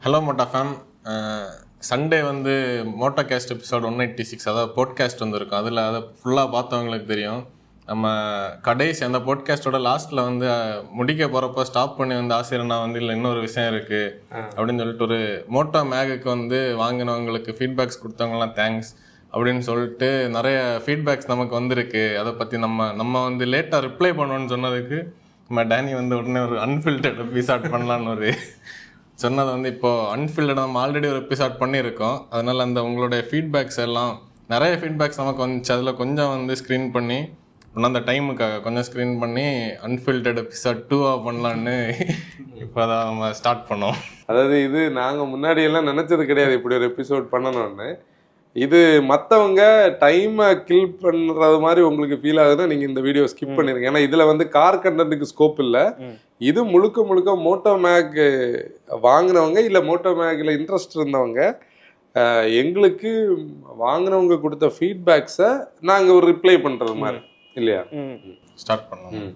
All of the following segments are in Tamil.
Hello moto fam. சண்டே வந்து மோட்டோகாஸ்ட் எபிசோட் 186, அதாவது போட்காஸ்ட் வந்துருக்கும். அதில் அதை ஃபுல்லாக பார்த்தவங்களுக்கு தெரியும். நம்ம கடைசி அந்த போட்காஸ்ட்டோட லாஸ்ட்டில் வந்து முடிக்க போகிறப்போ ஸ்டாப் பண்ணி வந்து ஆசிரியர்னா வந்து இல்லை இன்னொரு விஷயம் இருக்குது அப்படின்னு சொல்லிட்டு ஒரு மோட்டோ மேகுக்கு வந்து வாங்கினவங்களுக்கு ஃபீட்பேக்ஸ் கொடுத்தவங்கலாம் தேங்க்ஸ் அப்படின்னு சொல்லிட்டு நிறைய ஃபீட்பேக்ஸ் நமக்கு வந்திருக்கு. அதை பற்றி நம்ம வந்து லேட்டாக ரிப்ளை பண்ணோன்னு சொன்னதுக்கு நம்ம டேனி வந்து உடனே ஒரு அன்ஃபில்டர்ட் எபிசோட் பண்ணலான்னு ஒரு சொன்னதை வந்து இப்போது அன்ஃபில்டட் நம்ம ஆல்ரெடி ஒரு எபிசோட் பண்ணியிருக்கோம். அதனால் அந்த உங்களுடைய ஃபீட்பேக்ஸ் எல்லாம் நிறைய ஃபீட்பேக்ஸ் நமக்கு வந்துச்சு. அதில் கொஞ்சம் வந்து ஸ்க்ரீன் பண்ணி அந்த டைமுக்காக கொஞ்சம் ஸ்க்ரீன் பண்ணி அன்ஃபில்டட் எபிசோட் 2 பண்ணலான்னு இப்போ தான் நம்ம ஸ்டார்ட் பண்ணோம். அதாவது இது நாங்கள் முன்னாடியெல்லாம் நினச்சது கிடையாது இப்படி ஒரு எபிசோட் பண்ணணும்னு. இது மற்றவங்க டைமை கில் பண்ணுறது மாதிரி உங்களுக்கு ஃபீல் ஆகுதுன்னா நீங்கள் இந்த வீடியோ ஸ்கிப் பண்ணிடுங்க. ஏன்னா இதில் வந்து கார் கண்டென்ட்டுக்கு ஸ்கோப் இல்லை. இது முழுக்க முழுக்க மோட்டோ மேக் வாங்கினவங்க இல்லை மோட்டோ மேக்கில் இன்ட்ரெஸ்ட் இருந்தவங்க எங்களுக்கு வாங்கினவங்க கொடுத்த ஃபீட்பேக்ஸை நாங்கள் ஒரு ரிப்ளை பண்ணுறது மாதிரி இல்லையா ஸ்டார்ட் பண்ணோம்.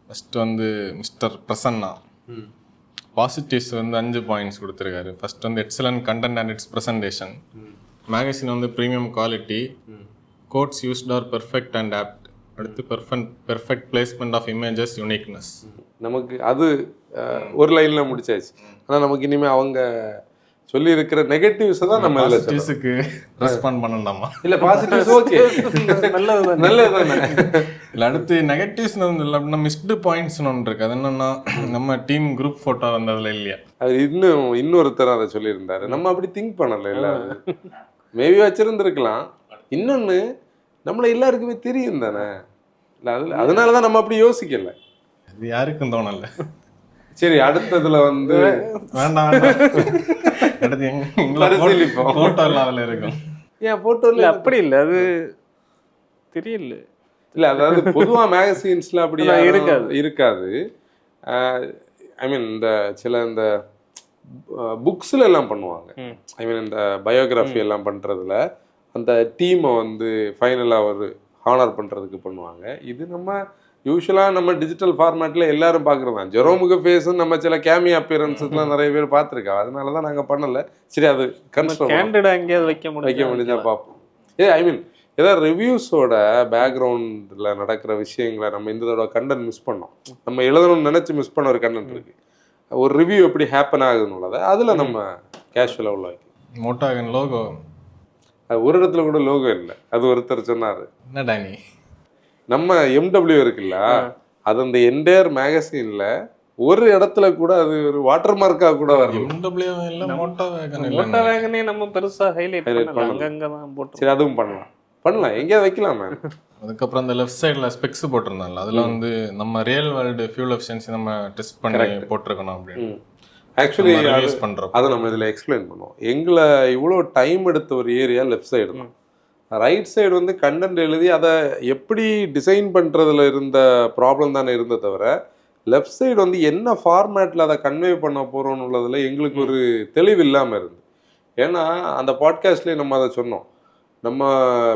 ஃபஸ்ட்டு வந்து மிஸ்டர் பிரசன்னா பாசிட்டிவ்ஸ் வந்து 5 பாயிண்ட்ஸ் கொடுத்துருக்காரு. ஃபர்ஸ்ட் வந்து excellent content and its presentation. Magazine வந்து premium quality. Quotes used are perfect and apt. அடுத்து perfect placement of images uniqueness. நமக்கு அது ஒரு லைனில் முடிச்சாச்சு. ஆனால் நமக்கு இனிமேல் அவங்க சொல்லி இருக்கிற நெகட்டிவ்ஸை தான் நம்ம பாசிட்டிவ்ஸுக்கு ரெஸ்பாண்ட் பண்ணலாமா? இல்லை பாசிட்டிவ்ஸ் ஓகே நல்லது தானே. இல்லை அடுத்து நெகட்டிவ்ஸ் வந்து இல்லை அப்படின்னா மிஸ்டு பாயிண்ட்ஸ்னு ஒன்று இருக்குது. அது என்னென்னா நம்ம டீம் குரூப் ஃபோட்டோ வந்ததில் இல்லையா, அது இன்னொருத்தர் அதை சொல்லியிருந்தாரு. நம்ம அப்படி திங்க் பண்ணலை. எல்லாரும் மேபி வச்சிருந்துருக்கலாம். இன்னொன்று நம்மளை எல்லாருக்குமே தெரியும் தானே. இல்லை அதனால தான் நம்ம அப்படி யோசிக்கலை. அது யாருக்கும் தோணலை. சரி அடுத்ததுல வந்து வேண்டாம் போட்டோ அதில் இருக்கும். ஏன் போட்டோ இல்லை அப்படி இல்லை, அது தெரியல. இல்லை அதாவது பொதுவாக மேகசின்ஸ்ல அப்படி இருக்காது. ஐ மீன் இந்த இந்த புக்ஸ்ல எல்லாம் பண்ணுவாங்க. ஐ மீன் இந்த பயோகிராஃபி எல்லாம் பண்றதுல அந்த டீமை வந்து ஃபைனலாக ஒரு ஹானர் பண்றதுக்கு பண்ணுவாங்க. இது நம்ம யூஸ்வலாக நம்ம டிஜிட்டல் ஃபார்மேட்டில் எல்லாரும் பார்க்குறது தான். ஜெரோமுக ஃபேஸும் நம்ம சில கேமி அப்பியரன்ஸஸ்லாம் நிறைய பேர் பார்த்துருக்கோம். அதனால தான் நாங்கள் பண்ணலை. சரி அது எங்கேயாவது வைக்க முடிஞ்சா பார்ப்போம். ஐ மீன் ஏதாவது ரிவ்யூஸோட பேக்ரவுண்டில் நடக்கிற விஷயங்களை நம்ம இந்த தடவை கண்டென்ட் மிஸ் பண்ணோம். நம்ம எழுதணும்னு நினச்சி மிஸ் பண்ண ஒரு கண்டென்ட் இருக்குது. ஒரு ரிவ்யூ எப்படி ஹேப்பன் ஆகுதுன்னு அதில் நம்ம கேஷுவலாக உள்ள வைக்கணும். மோட்டோகன் லோகோ அது ஒரு இடத்துல கூட லோகோ இல்லை. அது ஒருத்தர் சொன்னார். என்னடா நீ நம்ம MW இருக்குல்ல, அது அந்த என்டையர் மேகசின்ல ஒரு இடத்துல கூட அது ஒரு வாட்டர் மார்க்கா கூட வரல. மோட்டோ வேகனே நம்ம பெருசா ஹைலைட் பண்ணலாம். சரி அதுவும் பண்ணலாம் எங்கேயாவது வைக்கலாமே. அதுக்கப்புறம் அந்த லெஃப்ட் சைடில் ஸ்பெக்ஸ் போட்டிருந்தாங்க. அதில் வந்து நம்ம ரியல் வேர்ல்டு ஃபியூல் எஃபிஷியன்சி நம்ம டெஸ்ட் பண்ணி போட்டிருக்கணும் அப்படின்னு. ஆக்சுவலி அதை நம்ம இதில் எக்ஸ்பிளைன் பண்ணுவோம். எங்களை இவ்வளோ டைம் எடுத்த ஒரு ஏரியா லெஃப்ட் சைடு தான். ரைட் சைடு வந்து கண்டென்ட் எழுதி அதை எப்படி டிசைன் பண்ணுறதுல இருந்த ப்ராப்ளம் தானே இருந்த தவிர லெஃப்ட் சைடு வந்து என்ன ஃபார்மேட்டில் அதை கன்வே பண்ண போகிறோன்னு உள்ளதில் எங்களுக்கு ஒரு தெளிவு இல்லாமல் இருந்து. ஏன்னா அந்த பாட்காஸ்ட்லேயே நம்ம அதை சொன்னோம். நம்ம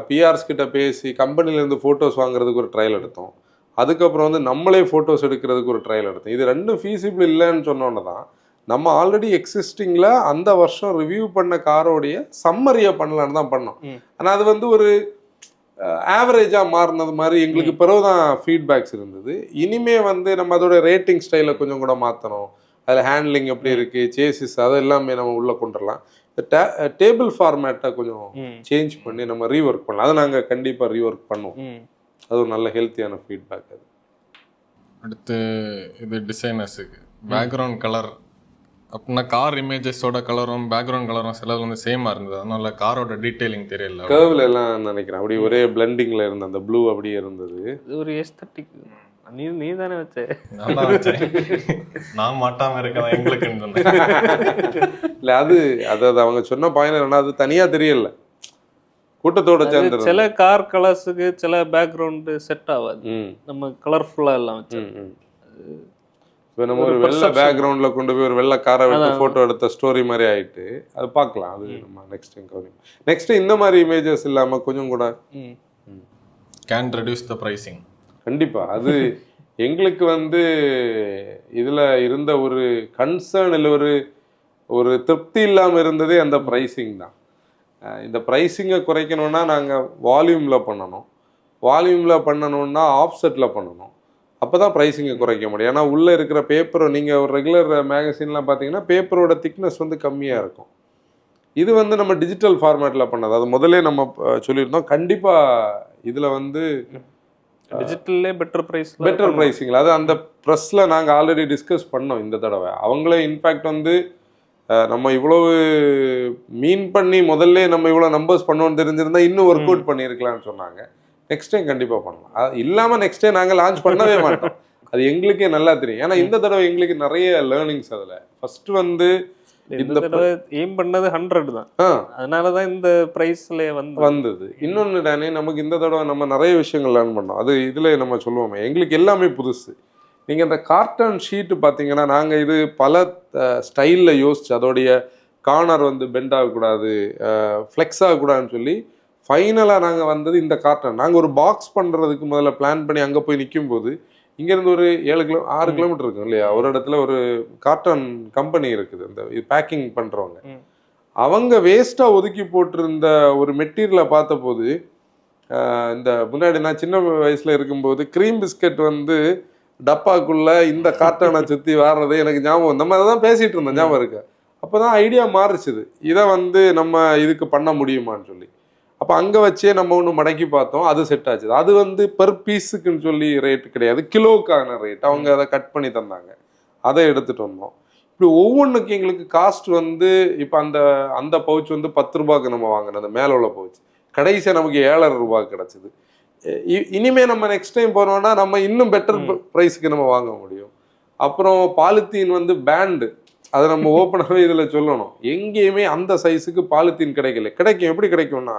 பிஆர்ஸ் கிட்ட பேசி கம்பெனிலேருந்து ஃபோட்டோஸ் வாங்குறதுக்கு ஒரு ட்ரையல் எடுத்தோம். அதுக்கப்புறம் வந்து நம்மளே ஃபோட்டோஸ் எடுக்கிறதுக்கு ஒரு ட்ரையல் எடுத்தோம். இது ரெண்டும் ஃபீஸிபிள் இல்லைன்னு சொன்னோன்னு தான் நம்ம ஆல்ரெடி எக்ஸிஸ்டிங்கில் அந்த வருஷம் ரிவ்யூ பண்ண காரோடைய சம்மரியை பண்ணலான்னு தான் பண்ணோம். ஆனால் அது வந்து ஒரு ஆவரேஜாக மாறினது மாதிரி எங்களுக்கு பிறகு தான் ஃபீட்பேக்ஸ் இருந்தது. இனிமே வந்து நம்ம அதோட ரேட்டிங் ஸ்டைலை கொஞ்சம் கூட மாற்றணும். அதில் ஹேண்ட்லிங் எப்படி இருக்குது, சேசிஸ் அது எல்லாமே நம்ம உள்ளே கொண்டுடலாம். டேபிள் ஃபார்மேட்டை கொஞ்சம் சேஞ்ச் பண்ணி நம்ம ரீஒர்க் பண்ணலாம். அதை நாங்கள் கண்டிப்பாக ரீஒர்க் பண்ணுவோம். அது ஒரு நல்ல ஹெல்த்தியான ஃபீட்பேக். அது அடுத்து இது டிசைனர்ஸுக்கு பேக்ரவுண்ட் கலர் அப்படின்னா கார் இமேஜஸோட கலரும் பேக்ரவுண்ட் கலரும் சிலது வந்து சேமாக இருந்தது. அதனால காரோட டீட்டெயிலிங் தெரியல. கர்வ்ல எல்லாம் நினைக்கிறேன் அப்படி ஒரே பிளெண்டிங்ல இருந்த அந்த ப்ளூ அப்படியே இருந்தது. ஒரு எஸ்தட்டிக். நீ தானே வச்ச? நான் தான் வச்சேன். நான் மாட்டாம இருக்கேன் எங்களுக்கு இல்லை அது அவங்க சொன்ன பாயிண்ட் என்ன, அது தனியாக தெரியல கூட்டத்தோட சேர்ந்து. சில கார் கலர்ஸுக்கு சில பேக்ரவுண்டு செட் ஆகாது. நம்ம கலர்ஃபுல்லாக எல்லாம் வச்சு இப்போ நம்ம ஒரு வெள்ளை பேக்ரவுண்டில் கொண்டு போய் ஒரு வெள்ளை காரை விட்டு ஃபோட்டோ எடுத்த ஸ்டோரி மாதிரி ஆகிட்டு அது பார்க்கலாம். அது நம்ம நெக்ஸ்ட் டைம் கவனிப்போம். நெக்ஸ்ட்டு இந்த மாதிரி இமேஜஸ் இல்லாமல் கொஞ்சம் கூட கேன் ரெடியூஸ் த ப்ரைஸிங். கண்டிப்பாக அது எங்களுக்கு வந்து இதில் இருந்த ஒரு கன்சர்ன் இல்லை ஒரு ஒரு திருப்தி இல்லாமல் இருந்ததே அந்த ப்ரைஸிங் தான். இந்த ப்ரைஸிங்கை குறைக்கணும்னா நாங்கள் வால்யூமில் பண்ணணும், வால்யூமில் பண்ணணும்னா ஆஃப்செட்டில் பண்ணணும். அப்போ தான் ப்ரைஸிங்கை குறைக்க முடியும். ஏன்னா உள்ளே இருக்கிற பேப்பரை நீங்கள் ஒரு ரெகுலர் மேகசின்லாம் பார்த்தீங்கன்னா பேப்பரோட திக்னஸ் வந்து கம்மியாக இருக்கும். இது வந்து நம்ம டிஜிட்டல் ஃபார்மேட்டில் பண்ணது. அது முதல்ல நம்ம சொல்லியிருந்தோம். கண்டிப்பாக இதில் வந்து டிஜிட்டல்லே பெட்டர் ப்ரைஸிங்கில் அது அந்த ப்ரெஸ்ஸில் நாங்கள் ஆல்ரெடி டிஸ்கஸ் பண்ணோம் இந்த தடவை. அவங்களே இன்ஃபேக்ட் வந்து நம்ம இவ்வளவு மீன் பண்ணி முதல்ல நம்ம இவ்வளோ நம்பர்ஸ் பண்ணோன்னு தெரிஞ்சிருந்தா இன்னும் ஒர்க் அவுட் பண்ணியிருக்கலாம்னு சொன்னாங்க. நெக்ஸ்ட் டைம் கண்டிப்பாக பண்ணலாம். அது இல்லாமல் நெக்ஸ்ட் டைம் நாங்கள் லான்ச் பண்ணவே மாட்டோம். அது எங்களுக்கே நல்லா தெரியும். ஏன்னா இந்த தடவை எங்களுக்கு நிறைய லேர்னிங்ஸ். அதில் ஃபர்ஸ்ட் வந்து இந்த தடவை எய்ம் பண்ணது 100 தான். அதனால தான் இந்த ப்ரைஸ்ல வந்தது. இன்னொன்று தானே நமக்கு இந்த தடவை நம்ம நிறைய விஷயங்கள் லேர்ன் பண்ணோம். அது இதில் நம்ம சொல்லுவோமே எங்களுக்கு எல்லாமே புதுசு. நீங்கள் இந்த கார்டன் ஷீட்டு பார்த்தீங்கன்னா நாங்கள் இது பல ஸ்டைலில் யோசிச்சு அதோடைய கார்னர் வந்து பெண்ட் ஆகக்கூடாது, ஃப்ளெக்ஸ் ஆகக்கூடாதுன்னு சொல்லி ஃபைனலாக நாங்கள் வந்தது இந்த கார்டன். நாங்கள் ஒரு பாக்ஸ் பண்ணுறதுக்கு முதல்ல பிளான் பண்ணி அங்கே போய் நிற்கும் போது இங்கேருந்து ஒரு 6 கிலோமீட்டர் இருக்கும் இல்லையா, ஒரு இடத்துல ஒரு கார்டன் கம்பெனி இருக்குது, இந்த பேக்கிங் பண்ணுறவங்க. அவங்க வேஸ்ட்டாக ஒதுக்கி போட்டிருந்த ஒரு மெட்டீரியலை பார்த்த போது இந்த முன்னாடி நான் சின்ன வயசில் இருக்கும்போது க்ரீம் பிஸ்கட் வந்து டப்பாக்குள்ள இந்த கார்ட்டனை சுற்றி வர்றது எனக்கு ஞாபகம். நம்ம அதை தான் பேசிகிட்டு இருந்தோம், ஞாபகம் இருக்கு. அப்போ தான் ஐடியா மாறிச்சுது, இதை வந்து நம்ம இதுக்கு பண்ண முடியுமான்னு சொல்லி. அப்போ அங்கே வச்சே நம்ம ஒன்று மடக்கி பார்த்தோம், அது செட் ஆச்சு. அது வந்து பெர் பீஸுக்குன்னு சொல்லி ரேட்டு கிடையாது, கிலோக்கான ரேட். அவங்க அதை கட் பண்ணி தந்தாங்க, அதை எடுத்துகிட்டு வந்தோம். இப்படி ஒவ்வொன்றுக்கு எங்களுக்கு காஸ்ட் வந்து இப்போ அந்த பவுச் வந்து 10 ரூபாய்க்கு நம்ம வாங்கினோம், அந்த மேலே உள்ள பவுச். கடைசியாக நமக்கு 7.5 ரூபாய்க்கு கிடச்சிது. இனிமே நம்ம நெக்ஸ்ட் டைம் போனோம்னா நம்ம இன்னும் பெட்டர் ப்ரைஸுக்கு நம்ம வாங்க முடியும். அப்புறம் பாலித்தீன் வந்து பேண்டு, அதை நம்ம ஓப்பனாகவே இதில் சொல்லணும். எங்கேயுமே அந்த சைஸுக்கு பாலித்தீன் கிடைக்கும். எப்படி கிடைக்கும்னா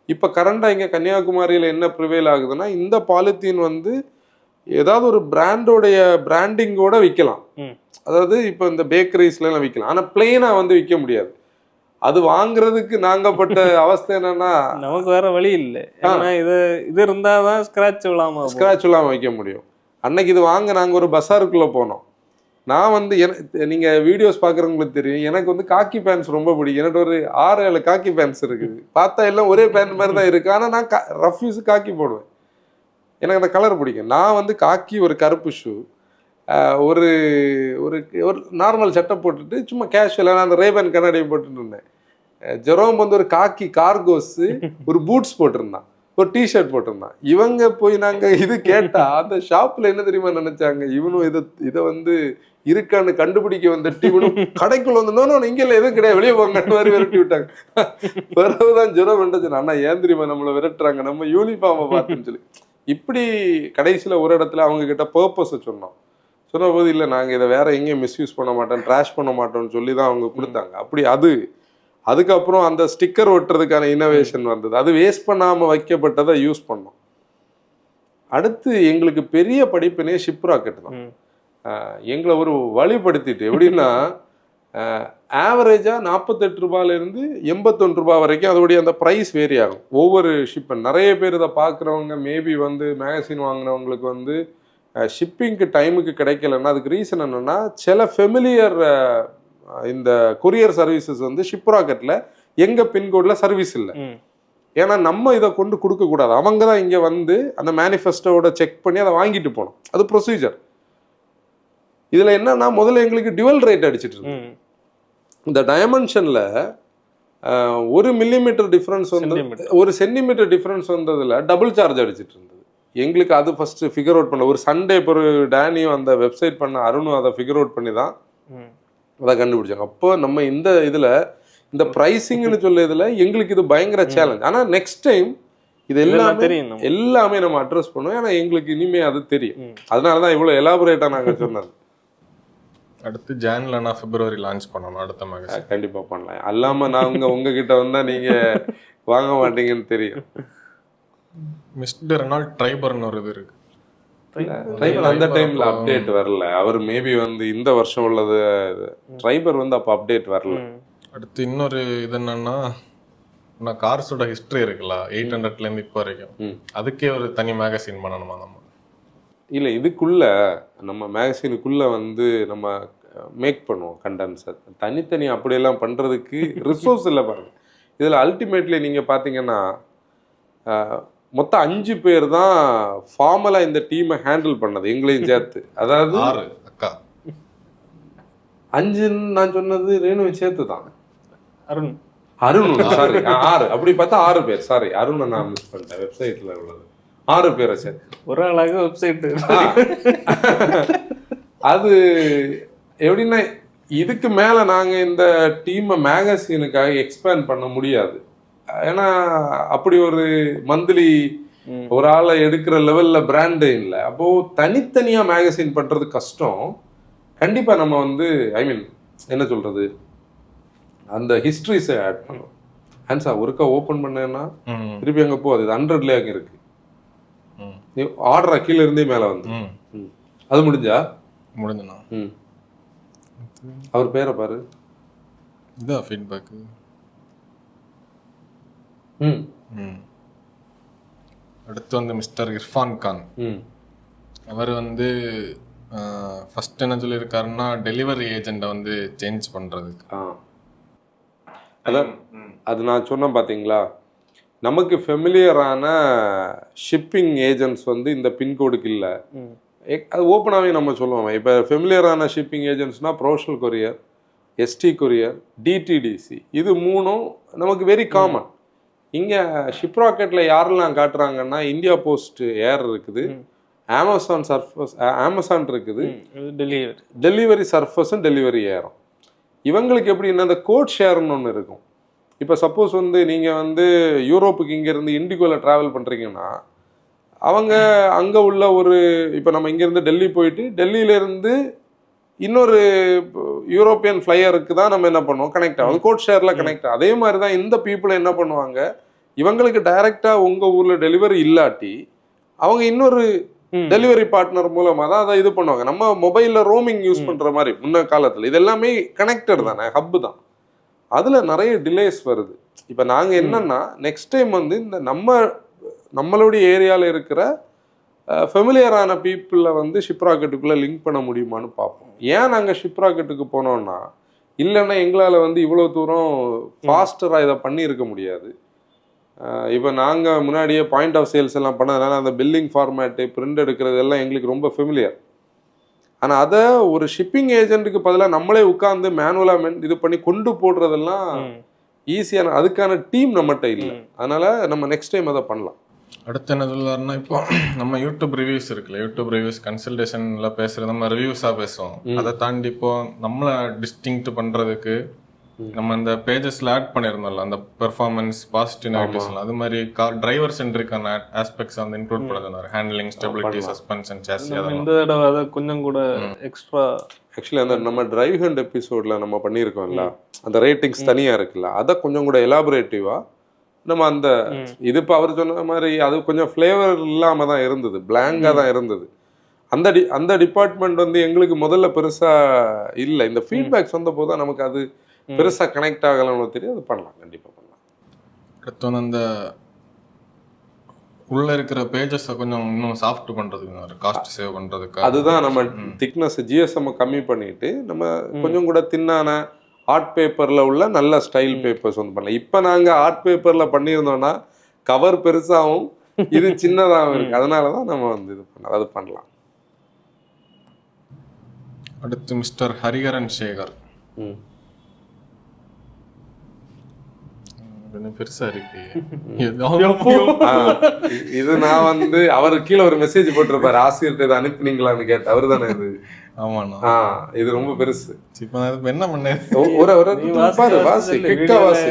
இப்போ கரண்டாக இங்கே கன்னியாகுமரியில் என்ன ப்ரிவேல் ஆகுதுன்னா இந்த பாலித்தீன் வந்து ஏதாவது ஒரு பிராண்டோடைய பிராண்டிங்கோட விற்கலாம். அதாவது இப்போ இந்த பேக்கரிஸ்லாம் விற்கலாம், ஆனால் பிளெயினாக வந்து விற்க முடியாது. அது வாங்குறதுக்கு நாங்க பட்ட அவஸ்தை என்னன்னா நமக்கு வேற வழி இல்லை. இது இருந்தாதான் ஸ்கிராட்ச் விழாம வைக்க முடியும். அன்னைக்கு இது வாங்க நாங்க ஒரு பஸாருக்குள்ள போனோம். நான் வந்து நீங்க வீடியோஸ் பாக்குறவங்களுக்கு தெரியும், எனக்கு வந்து காக்கி பேண்ட்ஸ் ரொம்ப பிடிக்கும். எனக்கு ஒரு 6-7 காக்கி பேண்ட்ஸ் இருக்குது. பார்த்தா எல்லாம் ஒரே பேண்ட் மாதிரி தான் இருக்கு, ஆனா நான் ரஃப் யூஸ் காக்கி போடுவேன். எனக்கு அந்த கலர் பிடிக்கும். நான் வந்து காக்கி ஒரு கருப்பு ஷூ, ஒரு ஒரு ஒரு நார்மல் சட்டை போட்டுட்டு சும்மா கேஷுவலாக அந்த ரேபன் கண்ணாடியை போட்டுட்டு இருந்தேன். ஜெரோம் வந்து ஒரு காக்கி கார்கோஸு ஒரு பூட்ஸ் போட்டிருந்தான், ஒரு டிஷர்ட் போட்டிருந்தான். இவங்க போய் நாங்கள் இது கேட்டால் அந்த ஷாப்பில் என்ன தெரியுமா நினச்சாங்க, இவனும் இதை வந்து இருக்கான்னு கண்டுபிடிக்க வந்துட்டு இவனும் கடைக்குள்ள வந்தோன்னு இங்கே இல்லை எதுவும் கிடையாது வெளியே போங்கன்னு மாதிரி விரட்டி விட்டாங்க. பிறகுதான் ஜெரோம் வந்துச்சு, அண்ணா ஏன் தெரியுமா நம்மளை விரட்டுறாங்க, நம்ம யூனிஃபார்மை பார்த்துன்னு சொல்லி. இப்படி கடைசியில் ஒரு இடத்துல அவங்க கிட்ட பர்பஸை சொன்னோம். சொன்ன போது இல்லை நாங்கள் இதை வேற எங்கேயும் மிஸ்யூஸ் பண்ண மாட்டோம், ட்ராஷ் பண்ண மாட்டோம்னு சொல்லி தான் அவங்க கொடுத்தாங்க. அப்படி அதுக்கப்புறம் அந்த ஸ்டிக்கர் ஒட்டுறதுக்கான இனோவேஷன் வந்தது, அது வேஸ்ட் பண்ணாமல் வைக்கப்பட்டதை யூஸ் பண்ணோம். அடுத்து எங்களுக்கு பெரிய படிப்பினே ஷிப் ராக்கெட் தான். எங்களை ஒரு வழிபடுத்திட்டு எப்படின்னா ஆவரேஜாக 48 ரூபாயிலிருந்து 81 ரூபாய் வரைக்கும் அதோடைய அந்த ப்ரைஸ் வேரி ஆகும் ஒவ்வொரு ஷிப்பன். நிறைய பேர் இதை பார்க்குறவங்க மேபி வந்து மேகசின் வாங்கினவங்களுக்கு வந்து ஷிப்பிங்க்கு டைமுக்கு கிடைக்கலன்னா அதுக்கு ரீசன் என்னன்னா சில ஃபெமிலியர் இந்த கொரியர் சர்வீசஸ் வந்து ஷிப் ராக்கெட்ல எங்க பின்கோட்ல சர்வீஸ் இல்லை. ஏன்னா நம்ம இதை கொண்டு கொடுக்கக்கூடாது, அவங்க தான் இங்கே வந்து அந்த மேனிஃபெஸ்டோட செக் பண்ணி அதை வாங்கிட்டு போகணும், அது ப்ரொசீஜர். இதுல என்னன்னா முதல்ல எங்களுக்கு டியூவல் ரேட் அடிச்சிட்டு இருக்கு. இந்த டைமென்ஷன்ல 1 மில்லிமீட்டர் டிஃபரன்ஸ் வந்து 1 சென்டிமீட்டர் டிஃபரன்ஸ் வந்ததுல டபுள் சார்ஜ் அடிச்சிட்டு இருந்தது. எங்களுக்கு அது ஃபர்ஸ்ட் ஃபிகர் அவுட் பண்ண ஒரு சண்டே ஒரு டேனியும் அந்த வெப்சைட் பண்ண அருணும் அதை ஃபிகர் அவுட் பண்ணி தான் அதை கண்டுபிடிச்சாங்க. அப்போ நம்ம இந்த இதில் இந்த ப்ரைஸிங்னு சொல்ல எங்களுக்கு இது பயங்கர சேலஞ்ச். ஆனால் நெக்ஸ்ட் டைம் இது எல்லாமே நம்ம அட்ரஸ் பண்ணுவோம், ஏன்னா எங்களுக்கு இனிமே அது தெரியும். அதனால தான் இவ்வளோ எலாபரேட்டாக நாங்கள் சொன்னது. அடுத்து ஜான்லனா பிப்ரவரி லான்ச் பண்ணணும் அடுத்த மேகசின். கண்டிப்பாக பண்ணலாம். அல்லாமல் நான் உங்ககிட்ட வந்தால் நீங்கள் வாங்க மாட்டீங்கன்னு தெரியும். மிஸ்டர் ரெனால்ட் ட்ரைபர்னு ஒரு இது இருக்கு. அந்த டைம்ல அப்டேட் வரல, அவர் மேபி வந்து இந்த வருஷம் உள்ளது ட்ரைபர் வந்து அப்போ அப்டேட் வரல. அடுத்து இன்னொரு இது என்னன்னா கார்ஸோட ஹிஸ்டரி இருக்குல்ல 800லேருந்து இப்போ வரைக்கும், அதுக்கே ஒரு தனி மேகசின் பண்ணணுமா நம்ம? இல்லை, இதுக்குள்ள நம்ம மேகசினுக்குள்ள வந்து நம்ம மேக் பண்ணுவோம் கண்டென்ட்ஸை. தனித்தனி அப்படியெல்லாம் பண்ணுறதுக்கு ரிசோர்ஸ் இல்லை பாருங்க. இதில் அல்டிமேட்லி நீங்கள் பார்த்தீங்கன்னா மொத்தம் 5 பேர் தான் ஃபார்மலாக இந்த டீமை ஹேண்டில் பண்ணது, எங்களையும் சேர்த்து. அதாவது 5 நான் சொன்னது ரேணுவை சேர்த்து தான். அருண் சாரி 6, அப்படி பார்த்தா 6 பேர். சாரி, அருணை நான் மிஸ் பண்ணிட்டேன். வெப்சைட்டில் உள்ளது 6 பேரை சேர்த்து ஒரு ஆளாக வெப்சைட். அது எப்படின்னா, இதுக்கு மேலே நாங்கள் இந்த டீமை மேகசினுக்காக எக்ஸ்பேண்ட் பண்ண முடியாது. ஏன்னா அப்படி ஒரு மந்த்லி ஒரு ஆளை எடுக்கிற லெவலில் பிராண்டே இல்லை. அப்போது தனித்தனியாக மேகசின் பண்ணுறது கஷ்டம். கண்டிப்பாக நம்ம வந்து என்ன சொல்கிறது, அந்த ஹிஸ்ட்ரிஸை ஆட் பண்ணும். ஹேண்ட்ஸா ஒருக்கா ஓப்பன் பண்ணேன்னா திருப்பி அங்கே போ, அது 100லேயே அங்கே இருக்கு. நீ ஆர்டரா கீழே இருந்தே மேலே வந்து அது முடிஞ்சா முடிஞ்சுண்ணா. அவர் பேரை பாரு, இதான் ஃபீட்பேக். அடுத்து வந்து மிஸ்டர் இர்ஃபான் கான். அவர் வந்து ஃபர்ஸ்ட் என்ன சொல்லியிருக்காருன்னா, டெலிவரி ஏஜெண்ட்டை வந்து சேஞ்ச் பண்ணுறதுக்கு. அதான் அது நான் சொன்னேன் பார்த்தீங்களா, நமக்கு ஃபெமிலியரான ஷிப்பிங் ஏஜென்ட்ஸ் வந்து இந்த பின்கோடுக்கு இல்லை. அது ஓப்பனாகவே நம்ம சொல்லுவோம். இப்போ ஃபெமிலியரான ஷிப்பிங் ஏஜென்ட்ஸ்னால் Professional Courier, ST Courier, DTDC, இது 3ம் நமக்கு வெரி காமன். இங்கே ஷிப்ராக்கெட்டில் யாரெல்லாம் காட்டுறாங்கன்னா, இந்தியா போஸ்ட் ஏர் இருக்குது, அமேசான் இருக்குது, டெலிவரி சர்ஃபஸும் டெலிவரி ஏரும். இவங்களுக்கு எப்படின்னா இந்த கோட் ஷேர்னு ஒன்று இருக்கும். இப்போ சப்போஸ் வந்து நீங்கள் வந்து யூரோப்புக்கு இங்கேருந்து இண்டிகோவில் ட்ராவல் பண்ணுறீங்கன்னா, அவங்க அங்கே உள்ள ஒரு, இப்போ நம்ம இங்கேருந்து டெல்லி போயிட்டு டெல்லியிலேருந்து இன்னொரு யூரோப்பியன் ஃப்ளையருக்கு தான் நம்ம என்ன பண்ணுவோம், கனெக்ட் ஆகும், கோட் ஷேரில் கனெக்ட் ஆகும். அதே மாதிரி தான் இந்த பீப்புளை என்ன பண்ணுவாங்க, இவங்களுக்கு டைரெக்டாக உங்கள் ஊரில் டெலிவரி இல்லாட்டி அவங்க இன்னொரு டெலிவரி பார்ட்னர் மூலமாக தான் அதை இது பண்ணுவாங்க. நம்ம மொபைலில் ரோமிங் யூஸ் பண்ணுற மாதிரி முன்ன காலத்தில் இது எல்லாமே கனெக்டட் தானே, ஹப்பு தான். அதில் நிறைய டிலேஸ் வருது. இப்போ நாங்கள் என்னன்னா, நெக்ஸ்ட் டைம் வந்து இந்த நம்மளுடைய ஏரியாவில் இருக்கிற ஃபெமிலியரான பீப்புளை வந்து ஷிப்ராக்கெட்டுக்குள்ளே லிங்க் பண்ண முடியுமான்னு பார்ப்போம். ஏன் நாங்கள் ஷிப்ராக்கெட்டுக்கு போனோம்னா, இல்லைன்னா எங்களால் வந்து இவ்வளோ தூரம் ஃபாஸ்டராக இதை பண்ணியிருக்க முடியாது. இப்போ நாங்கள் முன்னாடியே பாயிண்ட் ஆஃப் சேல்ஸ் எல்லாம் பண்ணதுனால அந்த பில்லிங் ஃபார்மேட்டு, பிரிண்ட் எடுக்கிறது எல்லாம் எங்களுக்கு ரொம்ப ஃபெமிலியர். ஆனால் அதை ஒரு ஷிப்பிங் ஏஜென்ட்டுக்கு பதிலாக நம்மளே உட்காந்து மேனுவலாக இது பண்ணி கொண்டு போடுறதெல்லாம் ஈஸியான, அதுக்கான டீம் நம்மகிட்ட இல்லை. அதனால் நம்ம நெக்ஸ்ட் டைம் அதை பண்ணலாம். அடுத்து என்ன சொல்லுவாருன்னா, இப்போ நம்ம யூடியூப் ரிவ்யூஸ் இருக்குல்ல, யூடியூப் ரிவ்யூஸ் கன்சல்டேஷன்ல பேசுறது நம்ம ரிவ்யூஸா பேசுவோம். அதை தாண்டி இப்போ நம்மளை டிஸ்டிங்க்ட் பண்றதுக்கு நம்ம இந்த பேஜஸ்ல ஆட் பண்ணிருந்தோம்ல, அந்த பெர்ஃபார்மன்ஸ், பாசிட்டிவ் நெகட்டிவ்ஸ், அது மாதிரி டிரைவர் சென்ட்ரிக்கான ஆஸ்பெக்ட்ஸ் வந்து இன்க்ளூட் பண்ணதுனால ஹேண்ட்லிங், ஸ்டெபிலிட்டி, சஸ்பென்ஷன், சாசி, அதெல்லாம் கொஞ்சம் கூட எக்ஸ்ட்ரா. ஆக்சுவலி அந்த நம்ம டிரைவ் ஹண்ட் எபிசோட்ல நம்ம பண்ணியிருக்கோம்ல, அந்த ரேட்டிங்ஸ் தனியா இருக்குல்ல, அதை கொஞ்சம் கூட எலாபரேட்டிவா நம்ம அந்த இது இப்போ அவர் சொன்ன மாதிரி அது கொஞ்சம் ஃப்ளேவர் இல்லாமல் தான் இருந்தது, பிளாங்காக தான் இருந்தது. அந்த டிபார்ட்மெண்ட் வந்து எங்களுக்கு முதல்ல பெருசாக இல்லை. இந்த ஃபீட்பேக்ஸ் வந்த போது தான் நமக்கு அது பெருசாக கனெக்ட் ஆகலாம்னு தெரியும். அது பண்ணலாம், கண்டிப்பாக பண்ணலாம். அடுத்து வந்து அந்த உள்ள இருக்கிற பேஜஸை கொஞ்சம் இன்னும் சாஃப்ட் பண்ணுறதுக்கு, காஸ்ட் சேவ் பண்ணுறதுக்கு, அதுதான் நம்ம திக்னஸ் ஜிஎஸ்எம் கம்மி பண்ணிட்டு நம்ம கொஞ்சம் கூட தின்னான ஆர்ட் பேப்பரில் உள்ள நல்ல ஸ்டைல் பேப்பர்ஸ் வந்து பண்ணலாம். இப்போ நாங்கள் ஆர்ட் பேப்பரில் பண்ணியிருந்தோம்னா கவர் பெருசாகவும் இது சின்னதாகவும் இருக்குது. அதனால தான் நம்ம வந்து இது பண்ணலாம், அது பண்ணலாம். அடுத்து மிஸ்டர் ஹரிஹரன் சேகர். பெருசா இருக்கு இது. நான் வந்து அவர் கீழே ஒரு மெசேஜ் போட்டிருப்பாரு, ஆசிரியர்கிட்ட இதை அனுப்பினீங்களான்னு கேட்டு. அவரு தானே இது? ஆமாண்ணா, இது ரொம்ப பெருசு. இப்போ நான் என்ன பண்ணேன், வாசி குயிக்கா வாசி.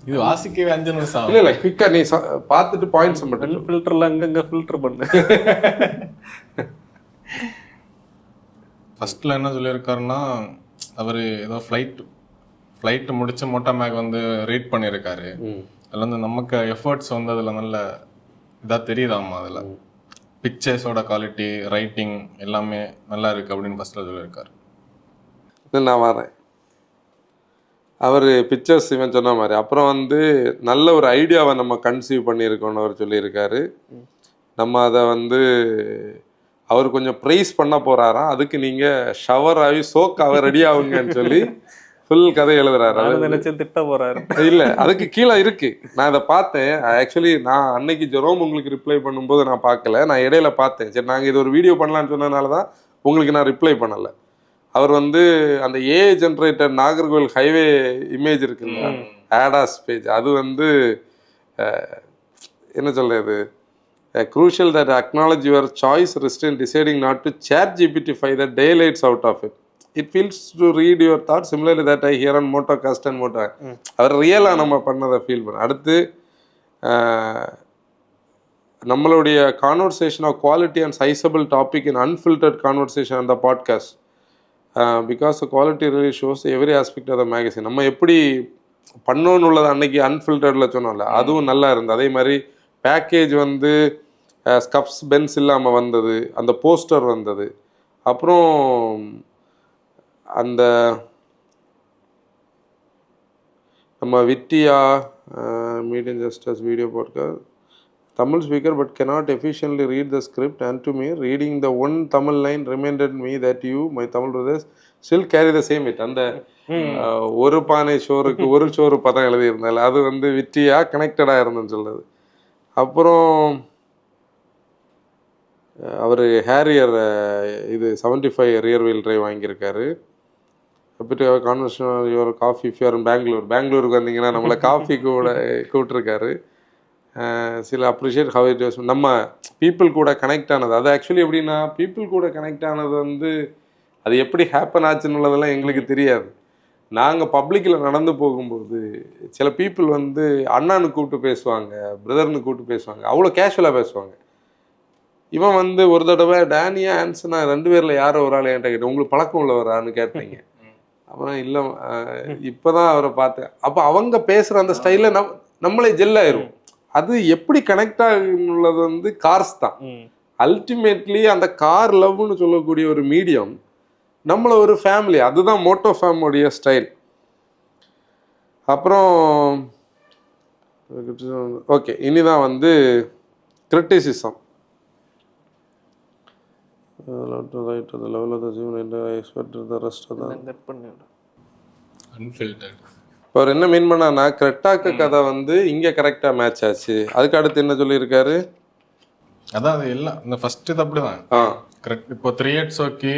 இது வாசிக்கவே 5 நிமிஷம். இல்ல குயிக்கா நீ பார்த்துட்டு பாயிண்ட்ஸ் மட்டும் ஃபில்டர்ல அங்கங்க ஃபில்டர் பண்ணு. ஃபர்ஸ்ட்ல என்ன சொல்லியிருக்காருன்னா, அவர் ஏதோ ஃப்ளைட் முடிச்சு மோட்டாமேக் வந்து ரீட் பண்ணியிருக்காரு. அதில் வந்து நமக்கு எஃபர்ட்ஸ் வந்து அதில் நல்ல இதாக தெரியுதாம்மா. அதில் பிக்சர்ஸோட குவாலிட்டி, ரைட்டிங் எல்லாமே நல்லா இருக்கு அப்படின்னு ஃபர்ஸ்ட்ல சொல்லியிருக்காரு. நான் வரேன். அவர் பிக்சர்ஸ் இவன் சொன்ன மாதிரி அப்புறம் வந்து நல்ல ஒரு ஐடியாவை நம்ம கன்சீவ் பண்ணியிருக்கோன்னு அவர் சொல்லியிருக்காரு. நம்ம அதை வந்து அவர் கொஞ்சம் ப்ரைஸ் பண்ண போறாராம், அதுக்கு நீங்க ஷவர் ஆகி சோக்காக ரெடி ஆகுங்கன்னு சொல்லி ஃபுல் கதை எழுதுறாரு. நினைச்சு திட்ட போறாரு. இல்ல அதுக்கு கீழே இருக்கு, நான் இதை பார்த்தேன். ஆக்சுவலி நான் அன்னைக்கு ஜெரோம் உங்களுக்கு ரிப்ளை பண்ணும்போது நான் பார்க்கல, நான் இடையில பார்த்தேன். சரி நாங்கள் இது ஒரு வீடியோ பண்ணலான்னு சொன்னதுனால தான் உங்களுக்கு நான் ரிப்ளை பண்ணலை. அவர் வந்து அந்த AI generator Nagercoil highway image இருக்குல்ல, ஆடாஸ் பேஜ், அது வந்து என்ன சொல்றது, crucial that acknowledge your choice rest in deciding not to ChatGPT-fy the daylights out of it. It feels to read your thoughts similarly that I hear on Motocast and Moto. அவர் ரியலாக நம்ம பண்ணதை ஃபீல் பண்ண. அடுத்து நம்மளுடைய conversation of quality and sizable topic in unfiltered conversation அந்த podcast because the quality really shows every aspect of the magazine. நம்ம எப்படி பண்ணோன்னு உள்ளது அன்னைக்கு அன்ஃபில்டர்டில் சொன்னோம்ல, அதுவும் நல்லா இருந்தது. அதே மாதிரி பேக்கேஜ் வந்து ஸ்கப்ஸ் பென்ஸ் இல்லாமல் வந்தது, அந்த போஸ்டர் வந்தது. அப்புறம் அந்த நம்ம விட்டியா மீடியம் ஜஸ்டஸ் video podcast Tamil speaker but cannot efficiently read the script, and to me reading the one Tamil line reminded me that you, my Tamil brothers, still carry the same weight. அந்த ஒரு பானை சோறுக்கு ஒரு சோறு பதம் எழுதியிருந்தால அது வந்து விட்டியா கனெக்டடாக இருந்துன்னு சொல்றது. அப்புறம் அவர் ஹேரியர் இது 75 ரியர் வீல் டிரைவ் வாங்கியிருக்காரு. அப்படி கான்வர்சேஷன் யுவர் காஃபி ஃபியர் பெங்களூருக்கு வந்தீங்கன்னா நம்மளை காஃபி கூட கூப்பிட்டுருக்காரு. சில அப்ரிஷியேட் ஹவ் இட் வாஸ். நம்ம பீப்புள் கூட கனெக்ட் ஆனது, அது ஆக்சுவலி எப்படின்னா பீப்புள் கூட கனெக்ட் ஆனது வந்து அது எப்படி ஹேப்பன் ஆச்சுன்னு உள்ளதெல்லாம் எங்களுக்கு தெரியாது. நாங்கள் பப்ளிக்கில் நடந்து போகும்போது சில பீப்புள் வந்து அண்ணான்னு கூப்பிட்டு பேசுவாங்க, பிரதர்னு கூப்பிட்டு பேசுவாங்க, அவ்வளோ கேஷுவலாக பேசுவாங்க. இவன் வந்து ஒரு தடவை டேனியா ஆன்சனா 2 பேரில் யாரோ ஒரு ஆள் என்கிட்ட கேட்டேன், உங்களுக்கு பழக்கம் உள்ளவரான்னு கேட்டீங்க. அப்புறம் இல்லை இப்போ தான் அவரை பார்த்தேன். அப்போ அவங்க பேசுகிற அந்த ஸ்டைலில் நம்மளே ஜெல்லாயிரும். அது எப்படி கனெக்ட் ஆகுள்ளது வந்து கார்ஸ் தான். அல்டிமேட்லி அந்த கார் லவ்னு சொல்லக்கூடிய ஒரு மீடியம் நம்மளை ஒரு ஃபேமிலி, அதுதான் மோட்டோ ஃபேமுடைய ஸ்டைல். அப்புறம் ஓகே, இனிதான் வந்து கிரிட்டிசிசம். அவர் என்ன மீன் பண்ணான்னா கிரெட்டாக்கு கதை வந்து இங்கே கரெக்டாக மேட்ச் ஆச்சு. அதுக்கு அடுத்து என்ன சொல்லியிருக்காரு, அதான் அது எல்லாம் இந்த ஃபர்ஸ்ட் இது அப்படிதான். கரெக்ட். இப்போ 3/8 ஓகே,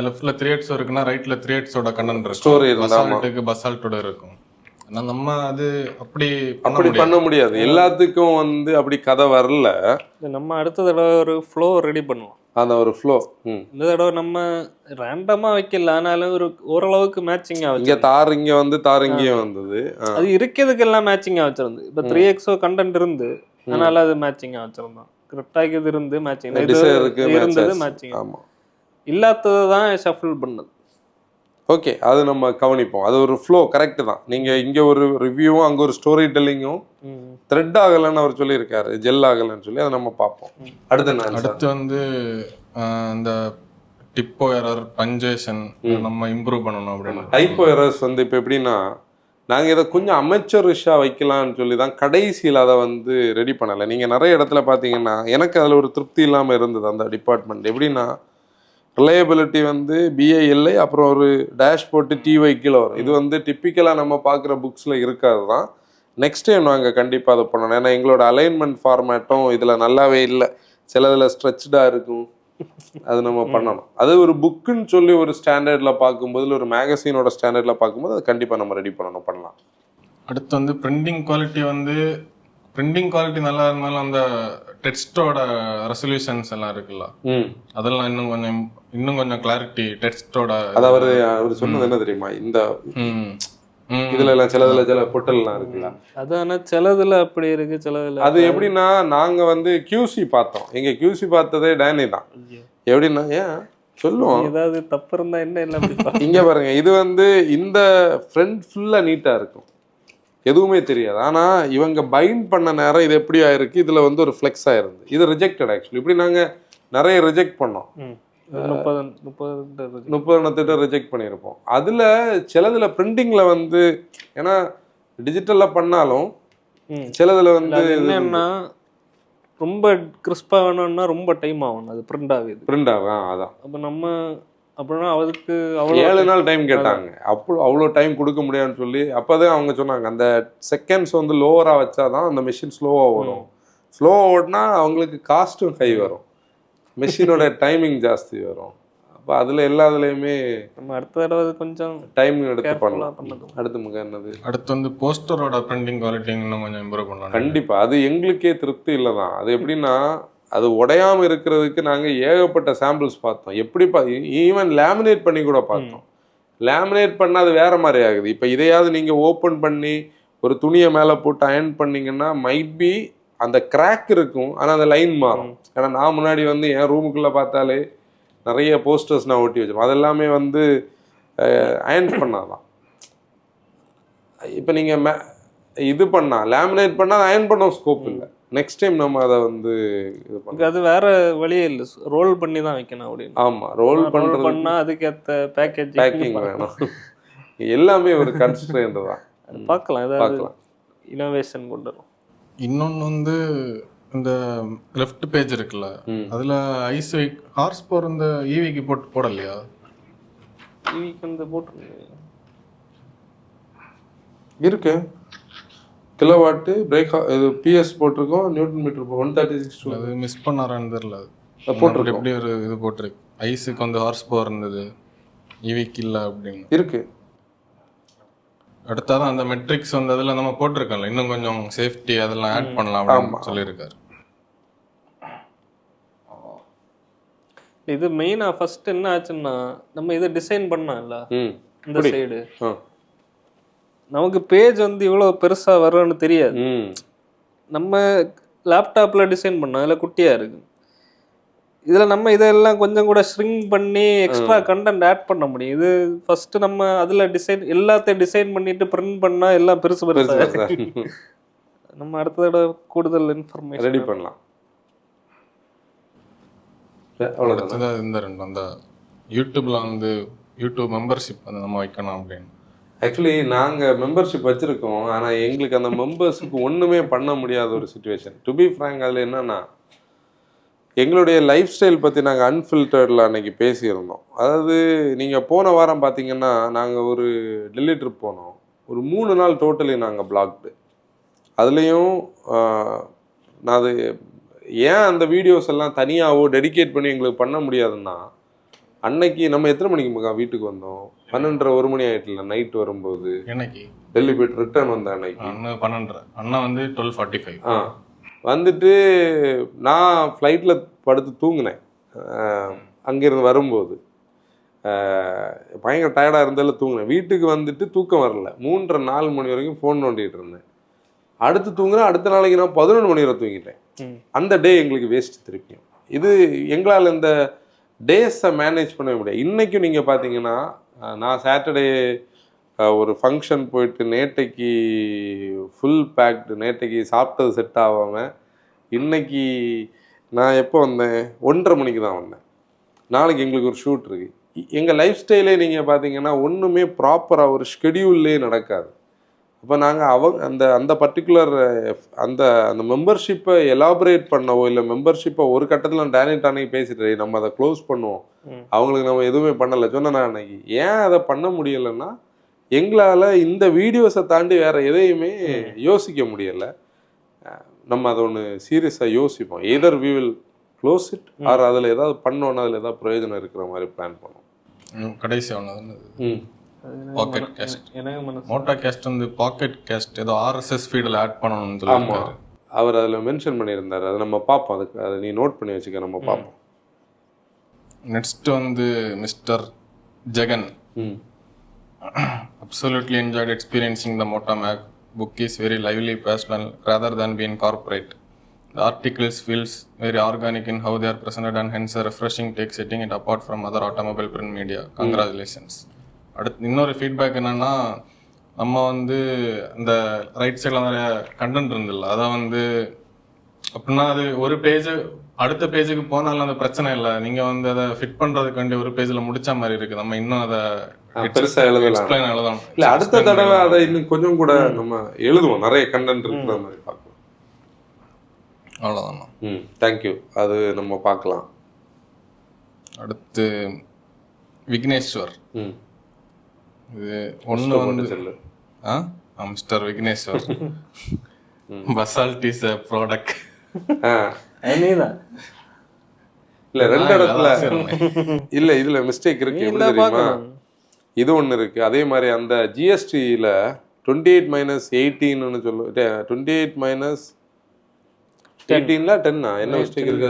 லெஃப்ட்ல 3/8 இருக்குன்னா ரைட்ல 3/8 கண்டென்ட் இருக்கும், ஸ்டோரி பசால்ட்டுக்கு பசால்ட்டோட இருக்கும். ஆனால் நம்ம அது அப்படி பண்ண முடியாது. எல்லாத்துக்கும் வந்து அப்படி கதை வரல. நம்ம அடுத்த தடவை ஒரு ஃப்ளோ ரெடி பண்ணுவோம். அந்த ஒரு ஃப்ளோ இந்த தடவை நம்ம ரேண்டமா வைக்கல, ஆனாலும் ஒரு ஓரளவுக்கு மேட்சிங் ஆகும். இங்க தார் இங்க வந்து தார் இங்கேயும் வந்தது, அது இருக்கிறதுக்கு எல்லாம் மேட்சிங்கா வச்சிருந்து. இப்போ 3XO கண்டென்ட் இருந்து அதனால அது மேட்சிங்கா வச்சிருந்தோம். கரெக்டாக இது இருந்து மேட்சிங் இருந்தது மேட்சிங். ஆமா, இல்லாததை தான் ஷஃபிள் பண்ணது. ஓகே, அது நம்ம கவனிப்போம். அது ஒரு ஃப்ளோ கரெக்ட் தான். நீங்க இங்க ஒரு ரிவ்யூவும் அங்க ஒரு ஸ்டோரி டெல்லிங்கும் த்ரெட் ஆகலைன்னு அவர் சொல்லியிருக்காரு, ஜெல் ஆகலைன்னு சொல்லி அதை நம்ம பார்ப்போம். அடுத்து வந்து இந்த டிப்போ எரர் பஞ்சேஷன் நம்ம இம்ப்ரூவ் பண்ணணும் அப்படின்னு. டைப்போ எரர்ஸ் வந்து இப்போ எப்படின்னா நாங்கள் இதை கொஞ்சம் அமெச்சரிஷாக வைக்கலான்னு சொல்லி தான் கடைசியில் அதை வந்து ரெடி பண்ணலை. நீங்கள் நிறைய இடத்துல பார்த்தீங்கன்னா எனக்கு அதில் ஒரு திருப்தி இல்லாமல் இருந்தது. அந்த டிபார்ட்மெண்ட் எப்படின்னா ரிலையபிலிட்டி வந்து பிஐஎல்ஐ அப்புறம் ஒரு டேஷ் போட்டு டிஒய் கீழே வரும். இது வந்து டிப்பிக்கலாக நம்ம பார்க்குற புக்ஸில் இருக்காது தான். நெக்ஸ்ட் டைம் நாங்கள் கண்டிப்பாக அதை பண்ணணும். ஏன்னா எங்களோட அலைன்மெண்ட் ஃபார்மேட்டும் இதில் நல்லாவே இல்லை, சிலதில் ஸ்ட்ரெச்டாக இருக்கும். அது நம்ம பண்ணணும். அது ஒரு புக்குன்னு சொல்லி ஒரு ஸ்டாண்டர்டில் பார்க்கும்போது, ஒரு மேகசினோட ஸ்டாண்டர்டில் பார்க்கும்போது அது கண்டிப்பாக நம்ம ரெடி பண்ணலாம். அடுத்து வந்து பிரிண்டிங் குவாலிட்டி நல்லா இருந்தாலும் அந்த டெக்ஸ்டோட ரெசல்யூஷன்ஸ் எல்லாம் இருக்குல்ல, அதெல்லாம் இன்னும் கொஞ்சம் கிளாரிட்டி டெக்ஸ்டோட. அதாவது அவர் சொன்னது என்ன தெரியுமா, இந்த இதுல எல்லாம் சில பொட்டல்லாம் இருக்குல்ல, அது ஆனா சிலதுல அப்படி இருக்கு, சிலதுல அது எப்படின்னா நாங்க வந்து QC பார்த்தோம். எங்க QC பார்த்ததே டேனி தான். எப்படின்னா ஏன் சொல்லுவோம், ஏதாவது தப்பு இருந்தா என்ன இல்லை. இங்க பாருங்க, இது வந்து இந்த ஃப்ரண்ட் ஃபுல்லா நீட்டா இருக்கும், எதுவுமே தெரியாது. ஆனா இவங்க பைண்ட் பண்ண நேரம் இது எப்படி ஆயிருக்கு, இதுல வந்து ஒரு ஃபிளெக்ஸ் ஆயிருந்து. இது ரிஜெக்டட். ஆக்சுவலி இப்படி நாங்க நிறைய ரிஜெக்ட் பண்ணோம். 30 ரிஜெக்ட் பண்ணியிருப்போம். அதுல சிலதுல பிரிண்டிங்ல வந்து, ஏன்னா டிஜிட்டல்ல பண்ணாலும் சிலதுல வந்து என்னன்னா ரொம்ப கிறிஸ்பாக வேணும்னா ரொம்ப டைம் ஆகும், அது பிரிண்ட் ஆகும். அதான் அப்போ நம்ம அப்படின்னா அதுக்கு அவ்வளோ 7 நாள் டைம் கேட்டாங்க. அவ்வளோ டைம் கொடுக்க முடியாதுன்னு சொல்லி அப்போதான் அவங்க சொன்னாங்க அந்த செகண்ட்ஸ் வந்து லோவராக வச்சாதான் அந்த மெஷின் ஸ்லோவாக ஓடும். ஸ்லோவாக ஓடினா அவங்களுக்கு காஸ்ட்டும் ஹை வரும், மெஷினோட டைமிங் ஜாஸ்தி வரும். அப்போ அதில் எல்லாத்துலேயுமே நம்ம அடுத்த தடவை கொஞ்சம் டைம் எடுத்து பண்ணலாம். அடுத்து முக என்னது, அடுத்து வந்து போஸ்டரோட பிரிண்டிங் குவாலிட்டி இன்னும் கொஞ்சம் இம்ப்ரூவ் பண்ணலாம். கண்டிப்பாக அது எங்களுக்கே திருப்தி இல்லை தான். அது எப்படின்னா அது உடையாமல் இருக்கிறதுக்கு நாங்கள் ஏகப்பட்ட சாம்பிள்ஸ் பார்த்தோம். எப்படி ஈவன் லேமினேட் பண்ணி கூட பார்த்தோம். லேமினேட் பண்ணால் அது வேறு மாதிரி ஆகுது. இப்போ இதையாவது நீங்கள் ஓப்பன் பண்ணி ஒரு துணியை மேலே போட்டு அயர்ன் பண்ணிங்கன்னா மைட் பி அந்த கிராக் இருக்கும், ஆனால் அந்த லைன் மாறும். ஏன்னா நான் முன்னாடி வந்து என் ரூமுக்குள்ளே பார்த்தாலே நிறைய போஸ்டர்ஸ் நான் ஒட்டி வச்சிருப்பேன். அதெல்லாமே வந்து அயர்ன் பண்ணாதான். இப்போ நீங்கள் இது பண்ணால் லேமினேட் பண்ணால் அயர்ன் பண்ண ஸ்கோப் இல்லை. நெக்ஸ்ட் டைம் நம்ம அதை வந்து இது பண்ண அது வேற வழியே இல்லை, ரோல் பண்ணி தான் வைக்கணும் அப்படின்னு. ஆமாம், ரோல் பண்ணா அதுக்கேற்ற பேக்கிங் வேணும். எல்லாமே ஒரு கன்ஸ்ட்ரெயின்ட் தான். பார்க்கலாம், ஏதாவது இனோவேஷன் கொண்டு வரும். இன்னொன்று வந்து இந்த லெஃப்ட் பேஜ் இருக்குல்ல, அதில் ஐஸ் ஹார்ஸ் பவர் இந்த ஈவிக்கு போடலையா? ஈவிக்கு வந்து போட்டுருங்க இருக்கு. கிலோவாட்டு பிரேக் இது பிஎஸ் போட்டிருக்கோம், நியூட்டன் மீட்டர் 136. அது மிஸ் பண்ணாரான்னு தெரியல. போட்டிருக்கு எப்படி ஒரு இது போட்டிருக்கு, ஐஸுக்கு வந்து ஹார்ஸ் பவர் இருந்தது ஈவிக்கு இல்லை அப்படின்னு இருக்கு. அடுத்தாதான் அந்த மெட்ரிக்ஸ் வந்து அதில் நம்ம போட்டிருக்கோம்ல, இன்னும் கொஞ்சம் சேஃப்டி அதெல்லாம் ஆட் பண்ணலாம் அப்படின்னு சொல்லியிருக்காரு. இது மெயினாக ஃபர்ஸ்ட் என்ன ஆச்சுன்னா, நம்ம இதை டிசைன் பண்ணோம்ல இந்த சைடு, நமக்கு பேஜ் வந்து இவ்வளோ பெருசாக வரும்னு தெரியாது. நம்ம லேப்டாப்பில் டிசைன் பண்ணோம், அதில் குட்டியாக இருக்கு. இதில் நம்ம இதெல்லாம் கொஞ்சம் கூட ஷ்ரிங்க் பண்ணி எக்ஸ்ட்ரா கண்டென்ட் ஆட் பண்ண முடியும். இது ஃபர்ஸ்ட் நம்ம அதில் எல்லாத்தையும் டிசைன் பண்ணிட்டு பிரிண்ட் பண்ணால் எல்லாம் பெருசு பெருசாக நம்ம அடுத்த தடவை கூடுதல் இன்ஃபர்மேஷன் ரெடி பண்ணலாம். இந்த ரெண்டு அந்த யூடியூப்ல வந்து யூடியூப் மெம்பர்ஷிப் வந்து நம்ம வைக்கணும் அப்படின்னு. ஆக்சுவலி நாங்கள் மெம்பர்ஷிப் வச்சுருக்கோம், ஆனால் எங்களுக்கு அந்த மெம்பர்ஸுக்கு ஒன்றுமே பண்ண முடியாத ஒரு சுச்சுவேஷன். டு பி ஃப்ராங்க், அதில் என்னென்னா எங்களுடைய லைஃப் ஸ்டைல் பற்றி நாங்கள் அன்ஃபில்டர்டில் அன்றைக்கி பேசியிருந்தோம். அதாவது நீங்கள் போன வாரம் பார்த்தீங்கன்னா நாங்கள் ஒரு டெல்லி ட்ரிப் போனோம். ஒரு 3 நாள் டோட்டலி நாங்கள் பிளாக்டு. அதுலேயும் நான் அது ஏன் அந்த வீடியோஸ் எல்லாம் தனியாகவோ டெடிகேட் பண்ணி எங்களுக்கு பண்ண முடியாதுன்னா, அன்னைக்கு நம்ம எத்தனை மணிக்கு வீட்டுக்கு வந்தோம்? 12:30 1 மணி ஆயிட்டுல நைட் வரும்போது. எனக்கு டெல்லி போயிட்டு ரிட்டர்ன் வந்தேன் அன்னைக்கு 12:30. அண்ணா வந்து 12:45. வந்துட்டு நான் ஃப்ளைட்டில் படுத்து தூங்கினேன். அங்கேருந்து வரும்போது பயங்கர டயர்டாக இருந்தாலும் தூங்கினேன். வீட்டுக்கு வந்துட்டு தூக்கம் வரல. 3:30 4 மணி வரைக்கும் ஃபோன் நோண்டிகிட்டு இருந்தேன். அடுத்து தூங்குறேன். அடுத்த நாளைக்கு நான் 11 மணி வரை தூங்கிட்டேன். அந்த டே எங்களுக்கு வேஸ்ட். திருப்பியும் இது எங்களால் இந்த டேஸை மேனேஜ் பண்ணவே முடியாது. இன்றைக்கும் நீங்கள் பார்த்தீங்கன்னா நான் சாட்டர்டே ஒரு ஃபங்க்ஷன் போயிட்டு நேற்றைக்கு ஃபுல் பேக்டு, நேற்றைக்கு சாப்பிட்டது செட் ஆகாமல் இன்னைக்கு நான் எப்போ வந்தேன்? 1:30 மணிக்கு தான் வந்தேன். நாளைக்கு எங்களுக்கு ஒரு ஷூட் இருக்குது. எங்கள் லைஃப் ஸ்டைலே நீங்கள் பார்த்தீங்கன்னா ஒன்றுமே ப்ராப்பராக ஒரு ஷெடியூல்லே நடக்காது. அப்போ நாங்கள் அந்த பர்டிகுலர் அந்த மெம்பர்ஷிப்பை எலாபரேட் பண்ணவோ இல்லை மெம்பர்ஷிப்பை ஒரு கட்டத்தில் டேனிட்டானே பேசிட்டு நம்ம அதை க்ளோஸ் பண்ணுவோம், அவங்களுக்கு நம்ம எதுவுமே பண்ணலை சொன்னேன் நான் அன்னைக்கு. ஏன் அதை பண்ண முடியலைன்னா எங்களால் இந்த வீடியோஸை தாண்டி வேறு எதையுமே யோசிக்க முடியலை. நம்ம அதை ஒன்று சீரியஸாக யோசிப்போம். Either we will close it or அதில் ஏதாவது பண்ணோன்னா அதில் ஏதாவது பிரயோஜனம் இருக்கிற மாதிரி பிளான் பண்ணுவோம். கடைசி ஒன்று பாக்கெட் கேஸ்ட். மோட்டா கேஸ்ட் வந்து பாக்கெட் கேஸ்ட் ஏதோ RSS ஃபீடில் ஆட் பண்ணணும்னு சொல்லியிருக்காரு. அவர் அதில் மென்ஷன் பண்ணியிருந்தார். அதை நம்ம பார்ப்போம். அதுக்கு அதை நீ நோட் பண்ணி வச்சுக்க, நம்ம பார்ப்போம். நெக்ஸ்ட் வந்து mister Jagan. Absolutely enjoyed experiencing the Moto Mac. Book is very lively, personal, rather than being corporate. The articles feels very organic in how they are presented and hence a refreshing take, setting it apart from other automobile print media. Congratulations. அடுத்து இன்னொரு ஃபீட்பேக் என்னன்னா, நம்ம வந்து இந்த ரைட் சைடில் நிறைய கண்டென்ட் இருந்தில்ல, அதை வந்து அப்படின்னா அது ஒரு பேஜ் அடுத்த பேஜுக்கு போனாலும் அந்த பிரச்சனை இல்லை. நீங்கள் வந்து அதை ஃபிட் பண்ணுறதுக்காண்டி ஒரு பேஜில் முடிச்ச மாதிரி இருக்குது. நம்ம இன்னும் அதை பெருசா எழுதலாம். இல்ல அடுத்த தடவை அதை இன்னும் கொஞ்சம் கூட நம்ம எழுதுவோம். நிறைய கண்டென்ட் இருக்கிற மாதிரி பார்க்கலாம். அவ்வளோதாண்ணா. தேங்க்யூ. அது நம்ம பார்க்கலாம். அடுத்து விக்னேஸ்வர். இது ஒன்று வந்து சொல்லு. Mister Vigneshwar. Basalt is a product. நீதான் இல்ல 2 இடத்துல இல்ல இதுல மிஸ்டேக் இருக்கு. எப்படி தெரியுமா, இது ஒண்ணு இருக்கு. அதே மாதிரி அந்த ஜிஎஸ்டியில 28-18 சொல்லு, 28-18ல 10 என்ன மிஸ்டேக் இருக்கு?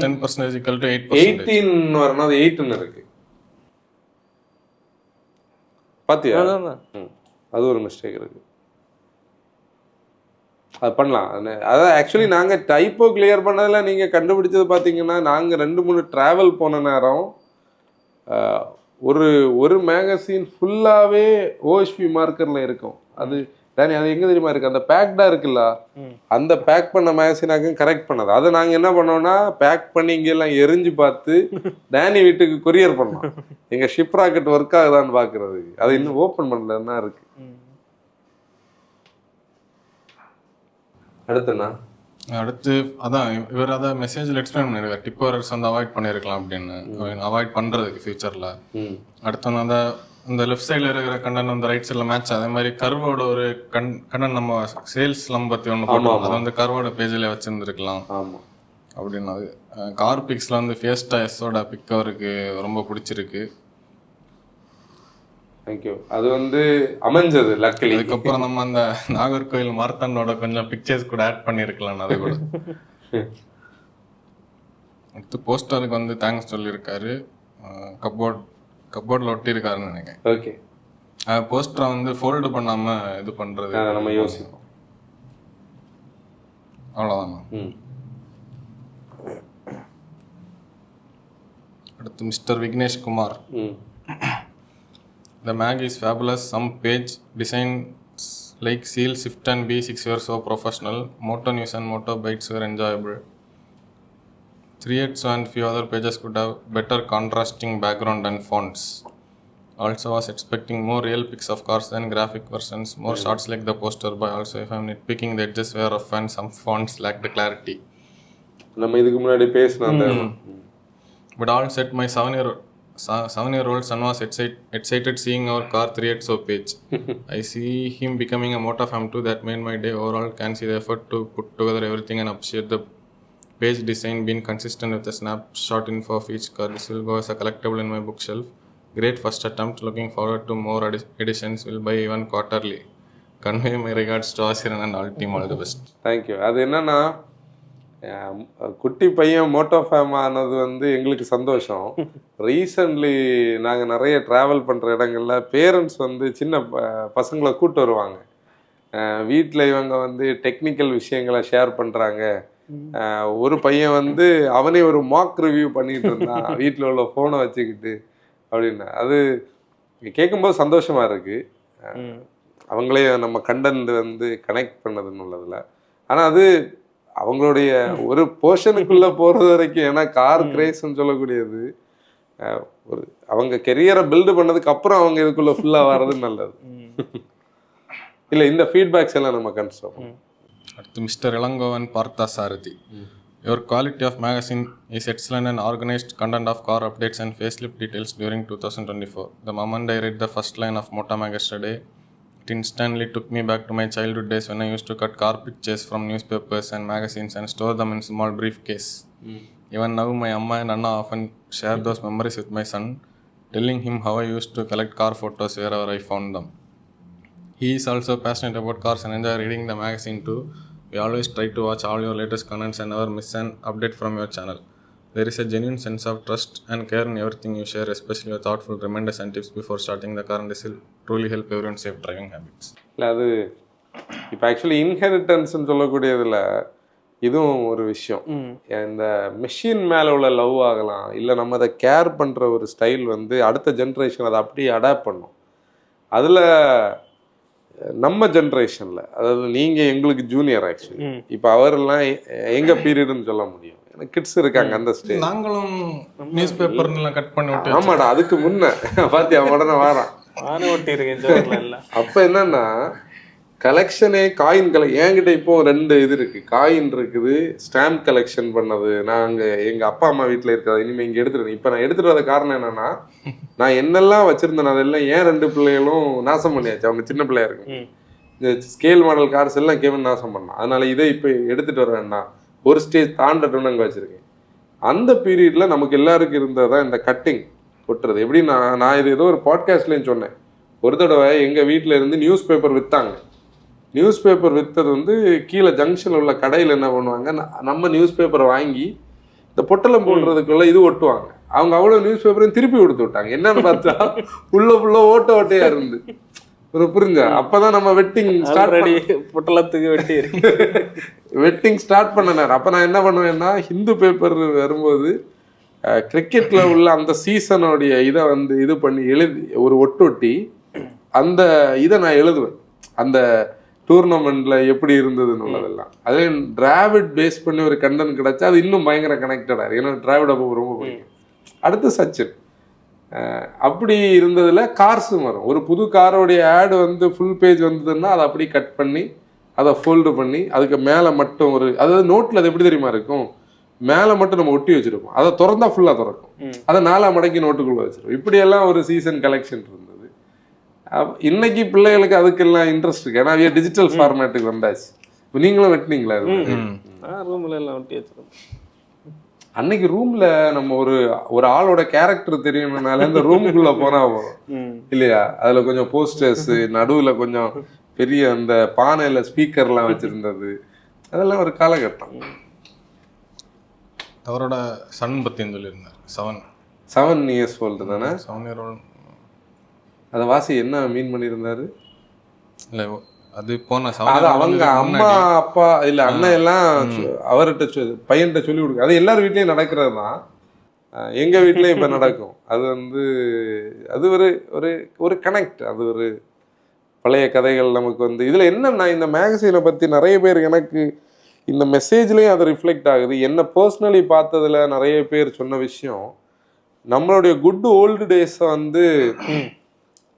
10% equal to 8%. 18 வரணும், அது 8 இருக்கு. பாத்தியா? அது ஒரு மிஸ்டேக் இருக்கு. அது பண்ணலாம். அதான் ஆக்சுவலி நாங்கள் டைப்போ கிளியர் பண்ணதில் நீங்கள் கண்டுபிடிச்சது பார்த்தீங்கன்னா, நாங்கள் 2-3 ட்ராவல் போன நேரம் ஒரு மேகசின் ஃபுல்லாகவே ஓஎஸ்பி மார்க்கரில் இருக்கும். அது டேனி, அது எங்கே தெரியுமா இருக்குது? அந்த பேக்டாக இருக்குல்ல, அந்த பேக் பண்ண மேகசினாக்கும் கரெக்ட் பண்ணது. அதை நாங்கள் என்ன பண்ணோம்னா, பேக் பண்ணி இங்கெல்லாம் எரிஞ்சு பார்த்து டேனி வீட்டுக்கு கொரியர் பண்ணோம். எங்கள் ஷிப் ராக்கெட் ஒர்க் ஆகுதான்னு பார்க்குறதுக்கு. அது இன்னும் ஓப்பன் பண்ணலன்னா இருக்குது. அடுத்து அதான் இவர் அதை மெசேஜில் எக்ஸ்பிளைன் பண்ணியிருக்காரு. டிப் எரர்ஸ் வந்து அவாய்ட் பண்ணியிருக்கலாம் அப்படின்னு, அவாய்ட் பண்ணுறதுக்கு ஃபியூச்சரில். அடுத்து வந்து அந்த லெஃப்ட் சைடில் இருக்கிற கண்டன் வந்து ரைட் சைடில் மேட்ச். அதே மாதிரி கர்வோட ஒரு கண்டன் நம்ம சேல்ஸ் பற்றி ஒன்று போட்டோம், அது வந்து கர்வோட பேஜில் வச்சுருந்துருக்கலாம் அப்படின்னு. அது கார் பிக்ஸில் வந்து ஃபேஸ்டா எஸ்ஸோட பிக் அவருக்கு ரொம்ப பிடிச்சிருக்கு. தேங்க்யூ. அது வந்து அமைஞ்சது லக்கலி. அதுக்கப்புறம் நம்ம அந்த நாகர்கோவில் மார்த்தாண்டோட கொஞ்சம் பிக்சர்ஸ் கூட ஆட் பண்ணியிருக்கலாம். அது கூட அடுத்து போஸ்டருக்கு வந்து தேங்க்ஸ் சொல்லியிருக்காரு. கப்போர்டில் ஒட்டியிருக்காருன்னு நினைக்கிறேன். ஓகே. போஸ்டரை வந்து ஃபோல்டு பண்ணாமல் இது பண்ணுறது நம்ம யோசிப்போம். அவ்வளோதாண்ணா. அடுத்து mister Vignesh Kumar. The mag is fabulous. Some page designs like seal, shift and B6 were so professional. Moto news and moto bites were enjoyable. 3X and few other pages could have better contrasting background and fonts. Also was expecting more real pics of cars than graphic versions. More shots like the poster boy. Also if I'm nitpicking, the edges were rough and some fonts lacked clarity. நம்ம இதுக்கு முன்னாடி பேசினோம். But all said, my 7-year-old son was excited seeing our car 3XO page. I see him becoming a Moto fan too. That made my day. Overall, can see the effort to put together everything and appreciate the page design being consistent with the snapshot info of each car. This will go as a collectible in my bookshelf. Great first attempt. Looking forward to more editions. Will buy even quarterly. Convey my regards to Asiran and all team. All the best. Thank you. அது என்னன்னா, குட்டி பையன் மோட்டோ ஃபேம் ஆனது வந்து எங்களுக்கு சந்தோஷம். ரீசன்ட்லி நாங்கள் நிறைய ட்ராவல் பண்ணுற இடங்கள்ல பேரண்ட்ஸ் வந்து சின்ன பசங்களை கூப்பிட்டு வருவாங்க. வீட்டில் இவங்க வந்து டெக்னிக்கல் விஷயங்களை ஷேர் பண்ணுறாங்க. ஒரு பையன் வந்து அவனே ஒரு மாக் ரிவ்யூ பண்ணிகிட்டு இருந்தான் வீட்டில் உள்ள ஃபோனை வச்சுக்கிட்டு அப்படின்னு. அது கேட்கும்போது சந்தோஷமாக இருக்குது. அவங்களே நம்ம கண்டென்ட் வந்து கனெக்ட் பண்ணதுன்னு உள்ளதில்ல. ஆனால் அது அவங்களுடைய ஒரு போர்ஷனுக்குள்ள போறது வரைக்கும், ஏன்னா கார் கிரேஸ்ன்னு சொல்லக்கூடியது ஒரு அவங்க கெரியரை பில்டு பண்ணதுக்கு அப்புறம் அவங்க இதுக்குள்ள ஃபுல்லா வர்றது நல்லது. இல்ல இந்த ஃபீட்பேக்ஸ் எல்லாம் நம்ம கன்சிடர் பண்ணுவோம். அடுத்து மிஸ்டர் இளங்கோவன் பார்த்தா சாரதி. Your quality of magazine is excellent and organized content of car updates and facelift details during 2024. The moment I read the first line of Moto Mag yesterday, it instantly took me back to my childhood days when I used to cut car pictures from newspapers and magazines and store them in small briefcase. Even now, my Amma and Anna often share those memories with my son, telling him how I used to collect car photos wherever I found them. He is also passionate about cars and enjoys reading the magazine too. We always try to watch all your latest contents and never miss an update from your channel. There is a genuine sense of trust and care in everything you share, especially your thoughtful reminders and tips before starting the car, and this will truly help everyone save driving habits. இல்லை அது இப்போ ஆக்சுவலி இன்ஹெரிட்டன்ஸ்ன்னு சொல்லக்கூடியதில் இதுவும் ஒரு விஷயம். இந்த மெஷின் மேலே உள்ள லவ் ஆகலாம், இல்லை நம்ம அதை கேர் பண்ணுற ஒரு ஸ்டைல் வந்து அடுத்த ஜென்ரேஷன் அதை அப்படியே அடாப்ட் பண்ணும். அதில் நம்ம ஜென்ரேஷனில், அதாவது நீங்கள் எங்களுக்கு ஜூனியர் ஆக்சுவலி, இப்போ அவரெல்லாம் எங்கள் பீரியடுன்னு சொல்ல முடியும். கிட்ஸ் இருக்காங்க அந்த ஸ்டேஜ். நாங்களும் நியூஸ் பேப்பர்லாம் கட் பண்ணி விட்டு. ஆமாடா, அதுக்கு முன்ன பாத்தியா உடனே வாரான். அப்ப என்னன்னா கலெக்ஷனே காயின் என்கிட்ட இப்போ 2 இது இருக்குது. காயின் இருக்குது, ஸ்டாம்ப் கலெக்ஷன் பண்ணது. நான் அங்கே எங்கள் அப்பா அம்மா வீட்டில் இருக்கிறது இனிமேல் இங்கே எடுத்துகிட்டு இப்போ நான் எடுத்துகிட்டு வர காரணம் என்னென்னா, நான் என்னெல்லாம் வச்சுருந்தேன் அதெல்லாம் ஏன் 2 பிள்ளைகளும் நாசம் பண்ணியாச்சு. அவங்க சின்ன பிள்ளையா இருக்கும். இந்த ஸ்கேல் மாடல் கார்ஸ் எல்லாம் கேவன் நாசம் பண்ணான். அதனால் இதை இப்போ எடுத்துகிட்டு வர வேண்டாம், ஒரு ஸ்டேஜ் தாண்டட்டும்னு அங்கே வச்சுருக்கேன். அந்த பீரியடில் நமக்கு எல்லாருக்கும் இருந்தது தான் இந்த கட்டிங் கொட்டுறது. எப்படி நான் இது ஏதோ ஒரு பாட்காஸ்ட்லேயும் சொன்னேன். ஒரு தடவை எங்கள் வீட்டில் இருந்து நியூஸ் பேப்பர் விற்றாங்க. நியூஸ் பேப்பர் விற்றது வந்து கீழே ஜங்ஷனில் உள்ள கடையில் என்ன பண்ணுவாங்க, நம்ம நியூஸ் பேப்பரை வாங்கி இந்த பொட்டலம் போடுறதுக்குள்ள இது ஒட்டுவாங்க. அவங்க அவ்வளோ நியூஸ் பேப்பரையும் திருப்பி கொடுத்து விட்டாங்க. என்னன்னு பார்த்தா ஃபுல்லாக ஓட்டையா இருந்து ஒரு புரிஞ்சா. அப்பதான் நம்ம வெட்டிங் பொட்டலத்துக்கு வெட்டிங் ஸ்டார்ட் பண்ணனார். அப்போ நான் என்ன பண்ணுவேன்னா, ஹிந்து பேப்பர் வரும்போது கிரிக்கெட்ல உள்ள அந்த சீசனுடைய இதை வந்து இது பண்ணி எழுதி ஒரு ஒட்டொட்டி அந்த இதை நான் எழுதுவேன். அந்த டூர்னமெண்ட்ல எப்படி இருந்ததுன்னு உள்ளதெல்லாம் அதே டிராவிட் பேஸ் பண்ணி ஒரு கண்டென்ட் கிடைச்சா அது இன்னும் பயங்கர கனெக்டடா இருக்கு. ஏன்னா டிராவிட் அப்போ ரொம்ப பிடிக்கும். அடுத்து சச்சின். அப்படி இருந்ததுல கார்ஸும் வரும். ஒரு புது காரோடைய ஆடு வந்து ஃபுல் பேஜ் வந்ததுன்னா அதை அப்படி கட் பண்ணி அதை ஃபோல்டு பண்ணி அதுக்கு மேலே மட்டும் ஒரு, அதாவது நோட்டில் அது எப்படி தெரியுமா இருக்கும், மேலே மட்டும் நம்ம ஒட்டி வச்சிருப்போம், அதை திறந்தா ஃபுல்லாக திறக்கும், அதை 4 மடக்கி நோட்டுக்குள்ளே வச்சிருப்போம். இப்படியெல்லாம் ஒரு சீசன் கலெக்ஷன் இருந்தது. இன்னைக்கு பிள்ளைகளுக்கு அதுக்கெல்லாம் இன்ட்ரெஸ்ட் இருக்கு. ஏன்னா டிஜிட்டல் ஃபார்மேட்டுக்கு வந்தாச்சு. இப்போ நீங்களும் வெட்டினீங்களா? ரூம்ல எல்லாம் ஒட்டி வச்சிருக்கோம். அன்னைக்கு ரூம்ல நம்ம ஒரு ஆளோட கேரக்டர் தெரியணும்னால இந்த ரூமுக்குள்ள போனா போறோம் இல்லையா? அதுல கொஞ்சம் போஸ்டர்ஸ், நடுவுல கொஞ்சம் பெரிய அந்த பானையில ஸ்பீக்கர்லாம் வச்சிருந்தது, அதெல்லாம் ஒரு காலகட்டம். அவரோட சன் பத்தி சொல்லியிருந்தார். 7 இயர்ஸ் ஓல்டு தானே? 7 year old. அதை வாசி என்ன மீன் பண்ணியிருந்தாரு? இல்லை அது போன அவங்க அம்மா அப்பா இல்லை அண்ணன் எல்லாம் அவர்கிட்ட பையன்கிட்ட சொல்லி கொடுக்க. அது எல்லார் வீட்லேயும் நடக்கிறது தான். எங்கள் வீட்லேயும் இப்போ நடக்கும். அது வந்து அது ஒரு ஒரு ஒரு கனெக்ட். அது ஒரு பழைய கதைகள் நமக்கு வந்து இதில் என்னன்னா, இந்த மேகசீனை பற்றி நிறைய பேர் எனக்கு இந்த மெசேஜ்லேயும் அது ரிஃப்ளெக்ட் ஆகுது. என்ன பர்சனலி பார்த்ததில் நிறைய பேர் சொன்ன விஷயம், நம்மளுடைய குட் ஓல்டு டேஸை வந்து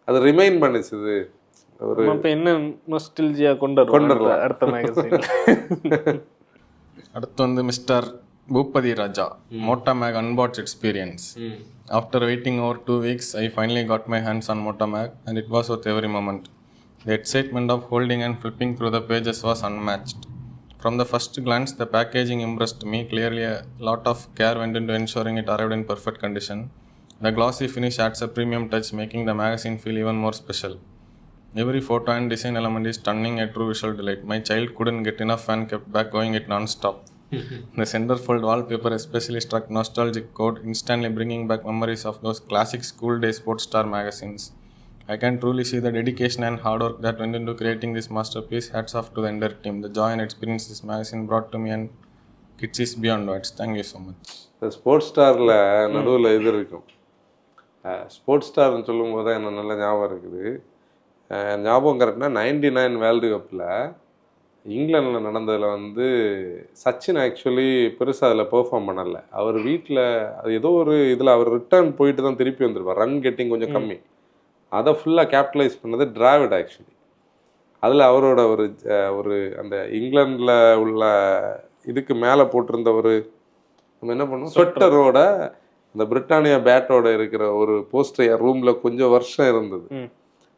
அது ரிமைண்ட் பண்ணிச்சுது. ஒரு என்ன நொஸ்டால்ஜியா கொண்டு வரலாம் அடுத்த மேகசின். அடுத்து வந்து மிஸ்டர் பூபதி ராஜா, மோட்டா mag unbox experience. After waiting over 2 weeks, I finally got my hands on Moto Mag and it was worth every moment. The excitement of holding and flipping through the pages was unmatched. From the first glance, the packaging impressed me. Clearly a lot of care went into ensuring it arrived in perfect condition. The glossy finish adds a premium touch, making the magazine feel even more special. Every photo and design element is stunning, a true visual delight. My child couldn't get enough and kept back going it non-stop. The centerfold wallpaper especially struck nostalgic chord, instantly bringing back memories of those classic school day sports star magazines. I can truly see the dedication and hard work that went into creating this masterpiece. Hats off to the entire team. The joy and experience this magazine brought to me and kids is beyond words. Thank you so much. The sports ஸ்டாரில் நடுவில் இது இருக்கும். ஸ்போர்ட்ஸ் ஸ்டார்னு சொல்லும் போது எனக்கு நல்ல ஞாபகம் இருக்குது. ஞாபகம் கரெக்டாக 99 வேர்ல்டு கப்பில் இங்கிலாண்டில் நடந்ததில் வந்து சச்சின் ஆக்சுவலி பெருசாக அதில் பெர்ஃபார்ம் பண்ணலை. அவர் வீட்டில் அது ஏதோ ஒரு இதில் அவர் ரிட்டர்ன் போயிட்டு தான் திருப்பி வந்திருப்பார். ரன் கெட்டிங் கொஞ்சம் கம்மி. அதை ஃபுல்லாக கேபிட்டலைஸ் பண்ணது டிராவிட் ஆக்சுவலி. அதில் அவரோட ஒரு அந்த இங்கிலாண்டில் உள்ள இதுக்கு மேலே போட்டிருந்த ஒரு நம்ம என்ன பண்ணுவோம் ஸ்வெட்டரோட இந்த பிரிட்டானியா பேட்டோட இருக்கிற ஒரு போஸ்டர் ரூமில் கொஞ்சம் வருஷம் இருந்தது.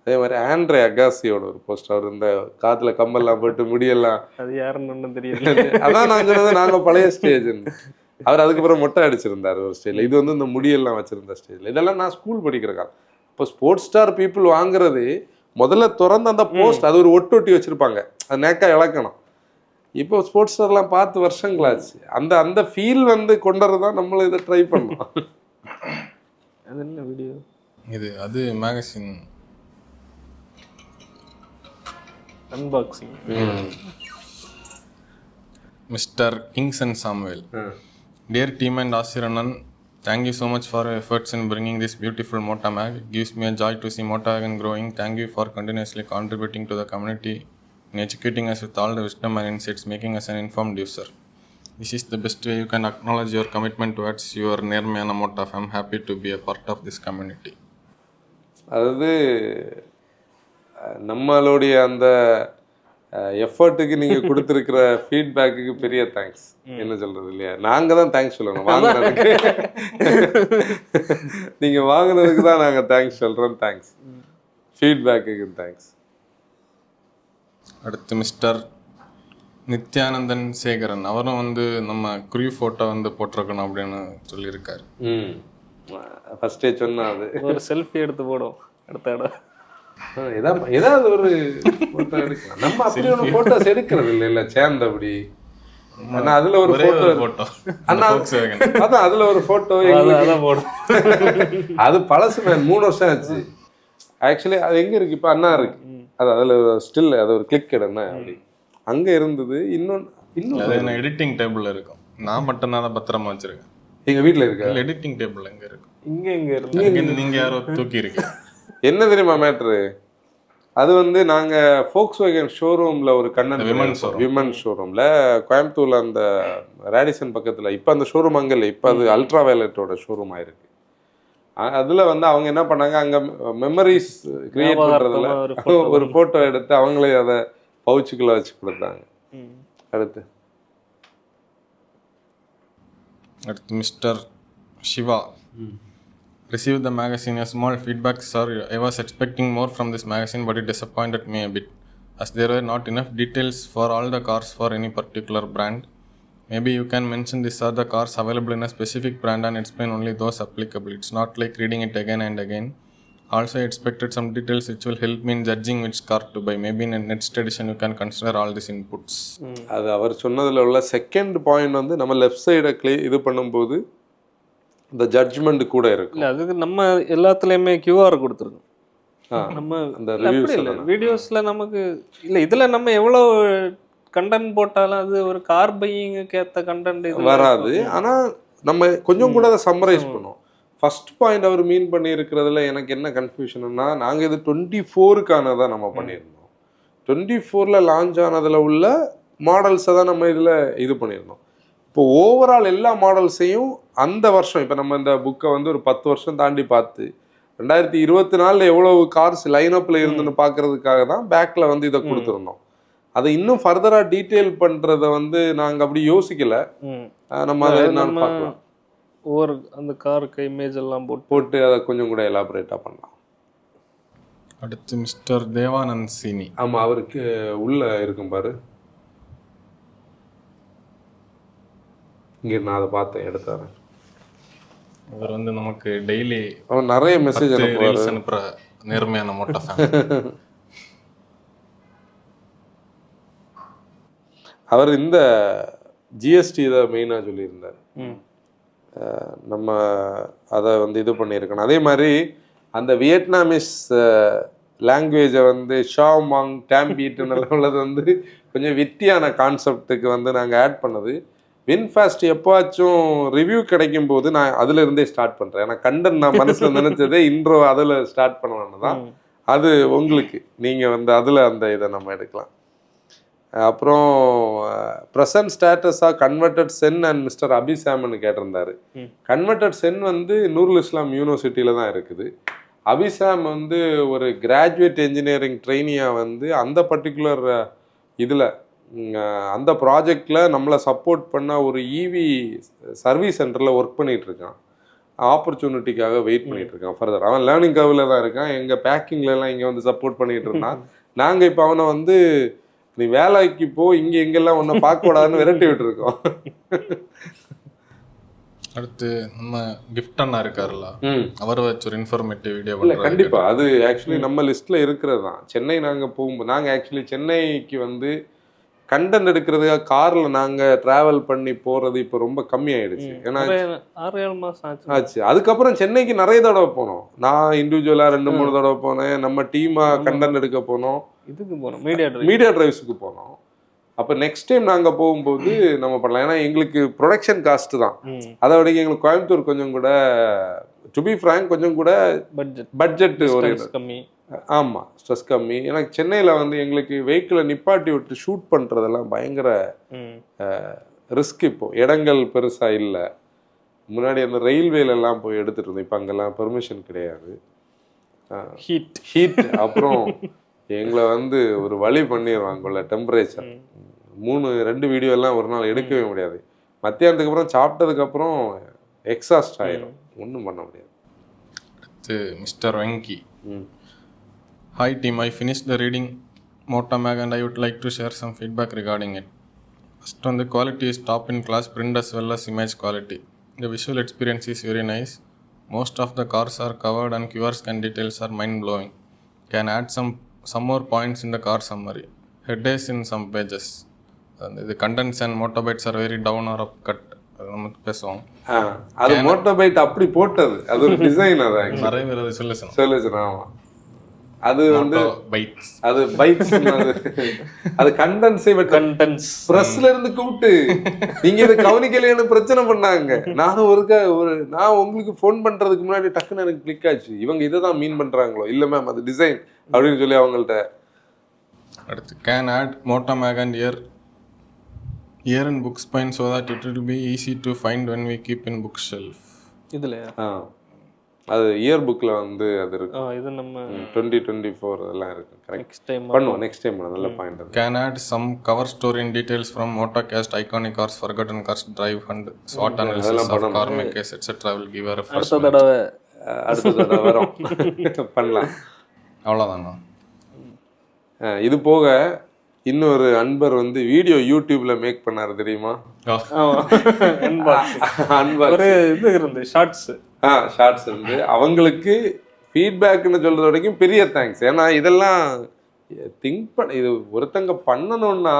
அதே மாதிரி ஆண்ட்ரே அகாசியோட ஒரு போஸ்டர். அவர் இந்த காத்துல கம்பெல்லாம் போட்டு முடியெல்லாம், அது யாருன்னு தெரியல. அதான் நான் சொன்னது, நாங்கள் பழைய ஸ்டேஜ். அவர் அதுக்கப்புறம் மொட்டை அடிச்சிருந்தார் ஒரு ஸ்டேஜில். இது வந்து இந்த முடியெல்லாம் வச்சிருந்த ஸ்டேஜில். இதெல்லாம் நான் ஸ்கூல் படிக்கிற காலம். இப்போ ஸ்போர்ட்ஸ் ஸ்டார் பீப்புள் வாங்குறது முதல்ல திறந்து அந்த போஸ்ட் அது ஒரு ஒட்டி வச்சிருப்பாங்க, அது நேக்கா இழக்கணும். இப்போ ஸ்போர்ட்ஸ் ஸ்டார்லாம் பார்த்து வருஷங்களாச்சு. அந்த ஃபீல் வந்து கொண்டுறது தான் நம்மளும் இதை ட்ரை பண்ணோம். அது என்ன வீடியோ இது? அது magazine unboxing. Mister Kingson Samuel. Dear team and Asiranan, thank you so much for your efforts in bringing this beautiful Moto Mag. It gives me a joy to see Moto Mag growing. Thank you for continuously contributing to the community and educating us with all the wisdom and insights, making us an informed user. This is the best way you can acknowledge your commitment towards your Nirmayana Moto. I'm happy to be a part of this community. அதாவது நம்மளுடைய அந்த எஃபர்ட்டுக்கு நீங்க கொடுத்துருக்கிற ஃபீட்பேக்குக்கு பெரிய தேங்க்ஸ். என்ன சொல்றது இல்லையா, நாங்க தான் தேங்க்ஸ் சொல்லணும் வாங்குறதுக்கு. நீங்க வாங்குனதுக்கு தான் நாங்க தேங்க்ஸ் சொல்றோம். தேங்க்ஸ். ஃபீட்பேக்குக்கு தேங்க்ஸ். அடுத்து மிஸ்டர் நித்யானந்தன் சேகரன், அவரும் வந்து நம்ம குரூ ஃபோட்டோ வந்து போட்டிருக்கணும் அப்படின்னு சொல்லியிருக்காரு. ஃபர்ஸ்டே சொன்னா அது ஒரு செல்ஃபி எடுத்து போடும் அடுத்த இடம். ஏதாவது ஒரு போட்டோ எடுக்கலாம். நம்ம அப்படி ஒரு போட்டோஸ் எடுக்கிறது இல்லை சேர்ந்தபடி. ஆனா அதுல ஒரு போட்டோ அதான் அதுல ஒரு போட்டோ அது பழசு 3 வருஷம் ஆச்சு ஆக்சுவலி. அது எங்க இருக்கு இப்ப? அண்ணா இருக்கு. அது அதுல ஸ்டில் அது ஒரு கிளிக் இடம்னா அப்படி அங்க இருந்தது. இன்னும் எடிட்டிங் டேபிள்ல இருக்கும். நான் மட்டும் தான் பத்திரமா வச்சிருக்கேன். எங்க வீட்டுல இருக்கு எடிட்டிங் டேபிள் எங்க இருக்கு? இங்க இருக்கு. நீங்க யாரோ தூக்கி இருக்கீங்க. என்ன தெரியுமா மேட்ரு? அது வந்து நாங்க Volkswagen ஷோரூம்ல ஒரு விமன் ஷோரூம்ல கோயம்புத்தூர்ல அந்த ரேடிசன் பக்கத்துல, இப்ப அந்த ஷோரூம் அங்க இல்லை, இப்ப அது அல்ட்ரா வயலட்டோட ஷோரூம் ஆயிருக்கு. அதுல வந்து அவங்க என்ன பண்ணாங்க, அங்க மெமரிஸ் கிரியேட் பண்றதுல ஒரு போட்டோ எடுத்து அவங்களே அதை பவுச்சுக்குள்ள வச்சு கொடுத்தாங்க. அடுத்து mister Siva, received the magazine. A small feedback, sir. I was expecting more from this magazine, but it disappointed me a bit, as there were not enough details for all the cars for any particular brand. Maybe you can mention these are the cars available in a specific brand and explain only those applicable. It's not like reading it again and again. Also, I expected some details which will help me in judging which car to buy. Maybe in a next edition you can consider all these inputs. அது அவர் சொன்னதுல உள்ள செகண்ட் பாயிண்ட் வந்து நம்ம லெஃப்ட் சைடை இது பண்ணும்போது இந்த ஜட்ஜ்மெண்ட் கூட இருக்கு. இல்ல அதுக்கு நம்ம எல்லாத்துலயுமே QR கொடுத்துருக்கோம். நம்ம அந்த வீடியோஸ்ல நமக்கு இல்ல இதுல நம்ம எவ்வளவு கண்டென்ட் போட்டாலும் அது ஒரு கார் பையிங்க்கு ஏத்த கண்டென்ட் இது வராது. ஆனா நம்ம கொஞ்சம் கூட அதை சம்மரைஸ் பண்ணுவோம். ஃபர்ஸ்ட் பாயிண்ட் அவர் மீன் பண்ணி இருக்கிறதுல எனக்கு என்ன கன்ஃபியூஷன்னா, நாங்க இது 24க்கானதா நம்ம பண்ணியிருந்தோம். 24ல லான்ச் ஆனதுல உள்ள மாடல்ஸை தான் நம்ம இதுல இது பண்ணியிருந்தோம். இப்போ ஓவரால் எல்லா மாடல்ஸையும் அந்த வருஷம், இப்போ நம்ம இந்த புக்கை வந்து ஒரு 10 வருஷம் தாண்டி பார்த்து 2024 எவ்வளவு கார்ஸ் லைனப்பில் இருந்துன்னு பார்க்கறதுக்காக தான் பேக்கில் வந்து இதை கொடுத்துருந்தோம். அதை இன்னும் ஃபர்தராக டீட்டெயில் பண்ணுறதை வந்து நாங்கள் அப்படி யோசிக்கல. நம்ம அதை என்னன்னு பார்க்கலாம். ஒவ்வொரு அந்த காருக்கு இமேஜ் எல்லாம் போட்டு அதை கொஞ்சம் கூட எலாபரேட்டாக பண்ணலாம். அடுத்து மிஸ்டர் தேவானந்த் சீனி. ஆமாம், அவருக்கு உள்ள இருக்கும் பாரு. இங்கே நான் அதை பார்த்தேன், எடுத்தாரேன். அவர் வந்து நமக்கு டெய்லி அவன் நிறைய மெசேஜ் அனுப்புற நேர்மையான மோட்டோ ஃபேன். அவர் இந்த ஜிஎஸ்டி இதை மெயினாக சொல்லியிருந்தார். நம்ம அதை வந்து இது பண்ணியிருக்கணும். அதே மாதிரி அந்த வியட்நாமிஸ் லாங்குவேஜை வந்து ஷாமாங் டேம்பீட்டுன்னு உள்ளது வந்து கொஞ்சம் வித்தியான கான்செப்டுக்கு வந்து நாங்கள் ஆட் பண்ணது. வின்ஃபாஸ்ட் எப்போச்சும் ரிவ்யூ கிடைக்கும் போது நான் அதுல இருந்தே ஸ்டார்ட் பண்றேன். ஏன்னா கண்டென்ட் நான் மனசுல நினைச்சதே இன்ட்ரோ அதுல ஸ்டார்ட் பண்ணணும்னு தான். அது உங்களுக்கு நீங்க வந்து அதுல அந்த இதை நம்ம எடுக்கலாம். அப்புறம் ப்ரெசன்ட் ஸ்டேட்டஸாக கன்வெர்டட் சென் அண்ட் மிஸ்டர் அபிசாம்னு கேட்டிருந்தாரு. கன்வெர்டட் சென் வந்து நூருல் இஸ்லாம் யூனிவர்சிட்டியில தான் இருக்குது. அபிசாம் வந்து ஒரு கிராஜுவேட் என்ஜினியரிங் ட்ரெயினியாக வந்து அந்த பர்டிகுலர் இதில் அந்த ப்ராஜெக்டில் நம்மளை சப்போர்ட் பண்ண ஒரு இவி சர்வீஸ் சென்டரில் ஒர்க் பண்ணிகிட்ருக்கான். ஆப்பர்ச்சுனிட்டிக்காக வெயிட் பண்ணிகிட்ருக்கான் ஃபர்தர். அவன் லேர்னிங் கர்வில் தான் இருக்கான். எங்கள் பேக்கிங்லலாம் இங்கே வந்து சப்போர்ட் பண்ணிகிட்டு இருந்தான். நாங்கள் இப்போ அவனை வந்து நீ வேலைக்கு போ, இங்கே எங்கெல்லாம் ஒன்றை பார்க்கக்கூடாதுன்னு விரட்டி விட்டுருக்கோம். அடுத்து நம்ம கிஃப்ட் அண்ணா இருக்காருல்ல, அவரை வச்சு ஒரு இன்ஃபர்மேட்டிவ் வீடியோ. இல்லை கண்டிப்பாக அது ஆக்சுவலி நம்ம லிஸ்ட்டில் இருக்கிறது தான். சென்னை நாங்கள் போகும்போது நாங்கள் ஆக்சுவலி சென்னைக்கு வந்து கண்டென்ட் எடுக்கிறதுக்காக கார்ல நாங்க டிராவல் பண்ணி போறது இப்போ ரொம்ப கம்மி ஆயிடுச்சு. ஏன்னா 6-7 மாசம் ஆச்சு. அதுக்கப்புறம் சென்னைக்கு நிறைய தடவை போனோம். நான் இண்டிவிஜுவலா 2-3 தடவை போனேன். நம்ம டீமா கண்டென்ட் எடுக்க போனோம். இதுக்கு போனோம், மீடியா டிரைவ்ஸுக்கு போனோம். அப்போ நெக்ஸ்ட் டைம் நாங்கள் போகும்போது நம்ம பண்ணலாம். ஏன்னா எங்களுக்கு ப்ரொடக்ஷன் காஸ்ட் தான். அதை விட எங்களுக்கு கோயம்புத்தூர் கொஞ்சம் கூட டு பி ஃப்ராங்க் கொஞ்சம் கூட பட்ஜெட் ஒரு கம்மி. ஆமாம், ஸ்ட்ரெஸ் கம்மி. எனக்கு சென்னையில் வந்து எங்களுக்கு வெஹிக்கிளை நிப்பாட்டி விட்டு ஷூட் பண்ணுறதெல்லாம் பயங்கர ரிஸ்க். இப்போது இடங்கள் பெருசாக இல்லை. முன்னாடி அந்த ரயில்வேலெல்லாம் போய் எடுத்துகிட்டு இருந்தோம். இப்போ அங்கெல்லாம் பெர்மிஷன் கிடையாது. ஹீட் அப்புறம் எங்களை வந்து ஒரு வழி பண்ணிடுவாங்க டெம்பரேச்சர். 2 வீடியோ எல்லாம் ஒரு நாள் எடுக்கவே முடியாது. மத்தியானத்துக்கு அப்புறம் சாப்பிட்டதுக்கப்புறம் எக்ஸாஸ்ட் ஆயிரும், ஒன்றும் பண்ண முடியாது. Mister Venky, hi team, I finish the reading Mota Mag and I would like to share some feedback regarding it. First one, the quality is top in class, print as well as image quality. The visual experience is very nice. Most of the cars are covered and QR scan details are mind blowing. Can add some more points in the car summary. Headaches in some pages. The contents and motorbikes are very down or up cut. நமக்கு பேசுவோம். அது மோட்டோபைட் அப்படி போட்டது, அது ஒரு டிசைன். அது நிறைய பேர் அது சொல்லுச்சு. ஆமா, அது வந்து அது பைட்ஸ், அது கண்டென்ஸே கண்டென்ஸ் பிரஸ்ல இருந்து கூப்பிட்டு நீங்க இதை கவனிக்கலைன்னு பிரச்சனை பண்ணாங்க. நான் உங்களுக்கு ஃபோன் பண்றதுக்கு முன்னாடி டக்குன்னு எனக்கு கிளிக் ஆச்சு, இவங்க இதை தான் மீன் பண்றாங்களோ, இல்ல மேம் அது டிசைன் அப்படின்னு சொல்லி அவங்கள்ட்ட. அடுத்து, can add Mota Mag and ear and book spine so that it will be easy to find when we keep in bookshelf. இதுலயா? அது இயர் புக்ல வந்து அது இருக்கு. இது நம்ம 2024 அதெல்லாம் இருக்கு. கரெக்ட். நெக்ஸ்ட் டைம் நல்ல பாயிண்ட். அது Can add some cover story in details from MotoCast, iconic cars, forgotten cars, drive and SWOT analysis of car makers etc. will give a refreshment. அடுத்த தடவை வரும் பண்ணலாம். அவ்வளவுதானா? இது போக இன்னொரு அன்பர் வந்து வீடியோ யூடியூப்ல மேக் பண்ணாரு தெரியுமா? ஒரு இது இருந்து ஷார்ட்ஸ் இருந்து அவங்களுக்கு ஃபீட்பேக்னு சொல்றது வரைக்கும் பெரிய தேங்க்ஸ். ஏன்னா இதெல்லாம் இது ஒருத்தங்க பண்ணணும்னா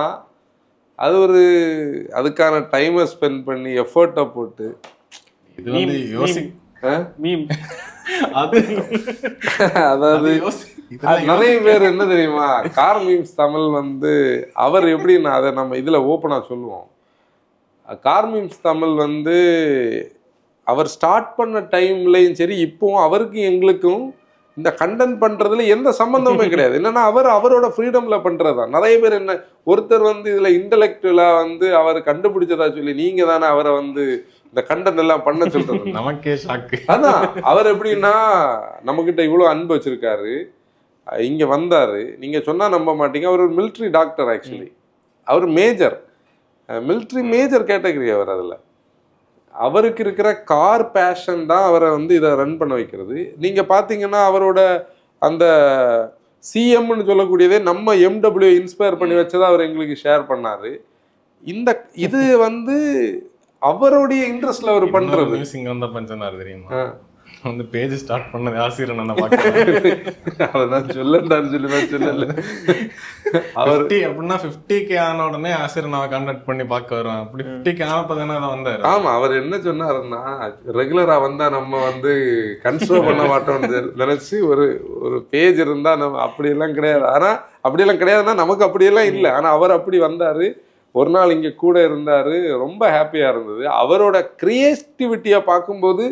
அது அதுக்கான டைமை ஸ்பெண்ட் பண்ணி எஃபர்ட்டை போட்டு அதாவது நிறைய பேர் என்ன தெரியுமா, கார் மீம்ஸ் தமிழ் வந்து அவர் எப்படின்னா அதை நம்ம இதுல ஓப்பனா சொல்லுவோம். கார் மீம்ஸ் தமிழ் வந்து அவர் ஸ்டார்ட் பண்ண டைம்லையும் சரி, இப்போவும் அவருக்கும் எங்களுக்கும் இந்த கண்டென்ட் பண்றதுல எந்த சம்பந்தமே கிடையாது. என்னன்னா அவரோட ஃப்ரீடம்ல பண்றதுதான். நிறைய பேர் என்ன, ஒருத்தர் வந்து இதுல இன்டலெக்சுவலா வந்து அவர் கண்டுபிடிச்சதா சொல்லி நீங்க தானே அவரை வந்து இந்த கண்டென்ட் எல்லாம் பண்ண சொல்றது. நமக்கே ஷாக்கு. அதான் அவர் எப்படின்னா நம்ம கிட்ட இவ்வளவு அன்பு வச்சிருக்காரு, இங்க வந்தாரு, நீங்க சொன்னா நம்ப மாட்டீங்க. அவர் ஒரு மிலிட்ரி டாக்டர், ஆக்சுவலி அவர் மேஜர், மிலிட்ரி மேஜர் கேட்டகரி அவர். அதுல அவருக்கு இருக்கிற கார் பேஷன் தான் அவரை வந்து இதை ரன் பண்ண வைக்கிறது. நீங்க பாத்தீங்கன்னா அவரோட அந்த சிஎம்னு சொல்லக்கூடியதே நம்ம எம்டபிள்யூ இன்ஸ்பயர் பண்ணி வச்சதை அவர் எங்களுக்கு ஷேர் பண்ணாரு. இது வந்து அவருடைய இன்ட்ரெஸ்ட்ல அவர் பண்றது. தெரியுமா, வந்து பேஜ் ஸ்டார்ட் பண்ணது ஆசிரியர் நான் அதான் சொல்லல. அவர் அப்படின்னா 50K ஆன உடனே ஆசிரியர் நான் கான்டாக்ட் பண்ணி பார்க்க வருவேன். அப்படி 50K ஆனப்பதானே அதை வந்தாரு. ஆமா, அவர் என்ன சொன்னாருன்னா, ரெகுலரா வந்தா நம்ம வந்து கன்சிடர் பண்ண மாட்டோம்னு நினைச்சு ஒரு பேஜ் இருந்தா நம்ம அப்படியெல்லாம் கிடையாது. ஆனா அப்படியெல்லாம் கிடையாதுன்னா நமக்கு அப்படியெல்லாம் இல்லை. ஆனா அவர் அப்படி வந்தாரு, ஒரு நாள் இங்க கூட இருந்தாரு, ரொம்ப ஹாப்பியா இருந்தது. அவரோட கிரியேட்டிவிட்டியா பார்க்கும்போது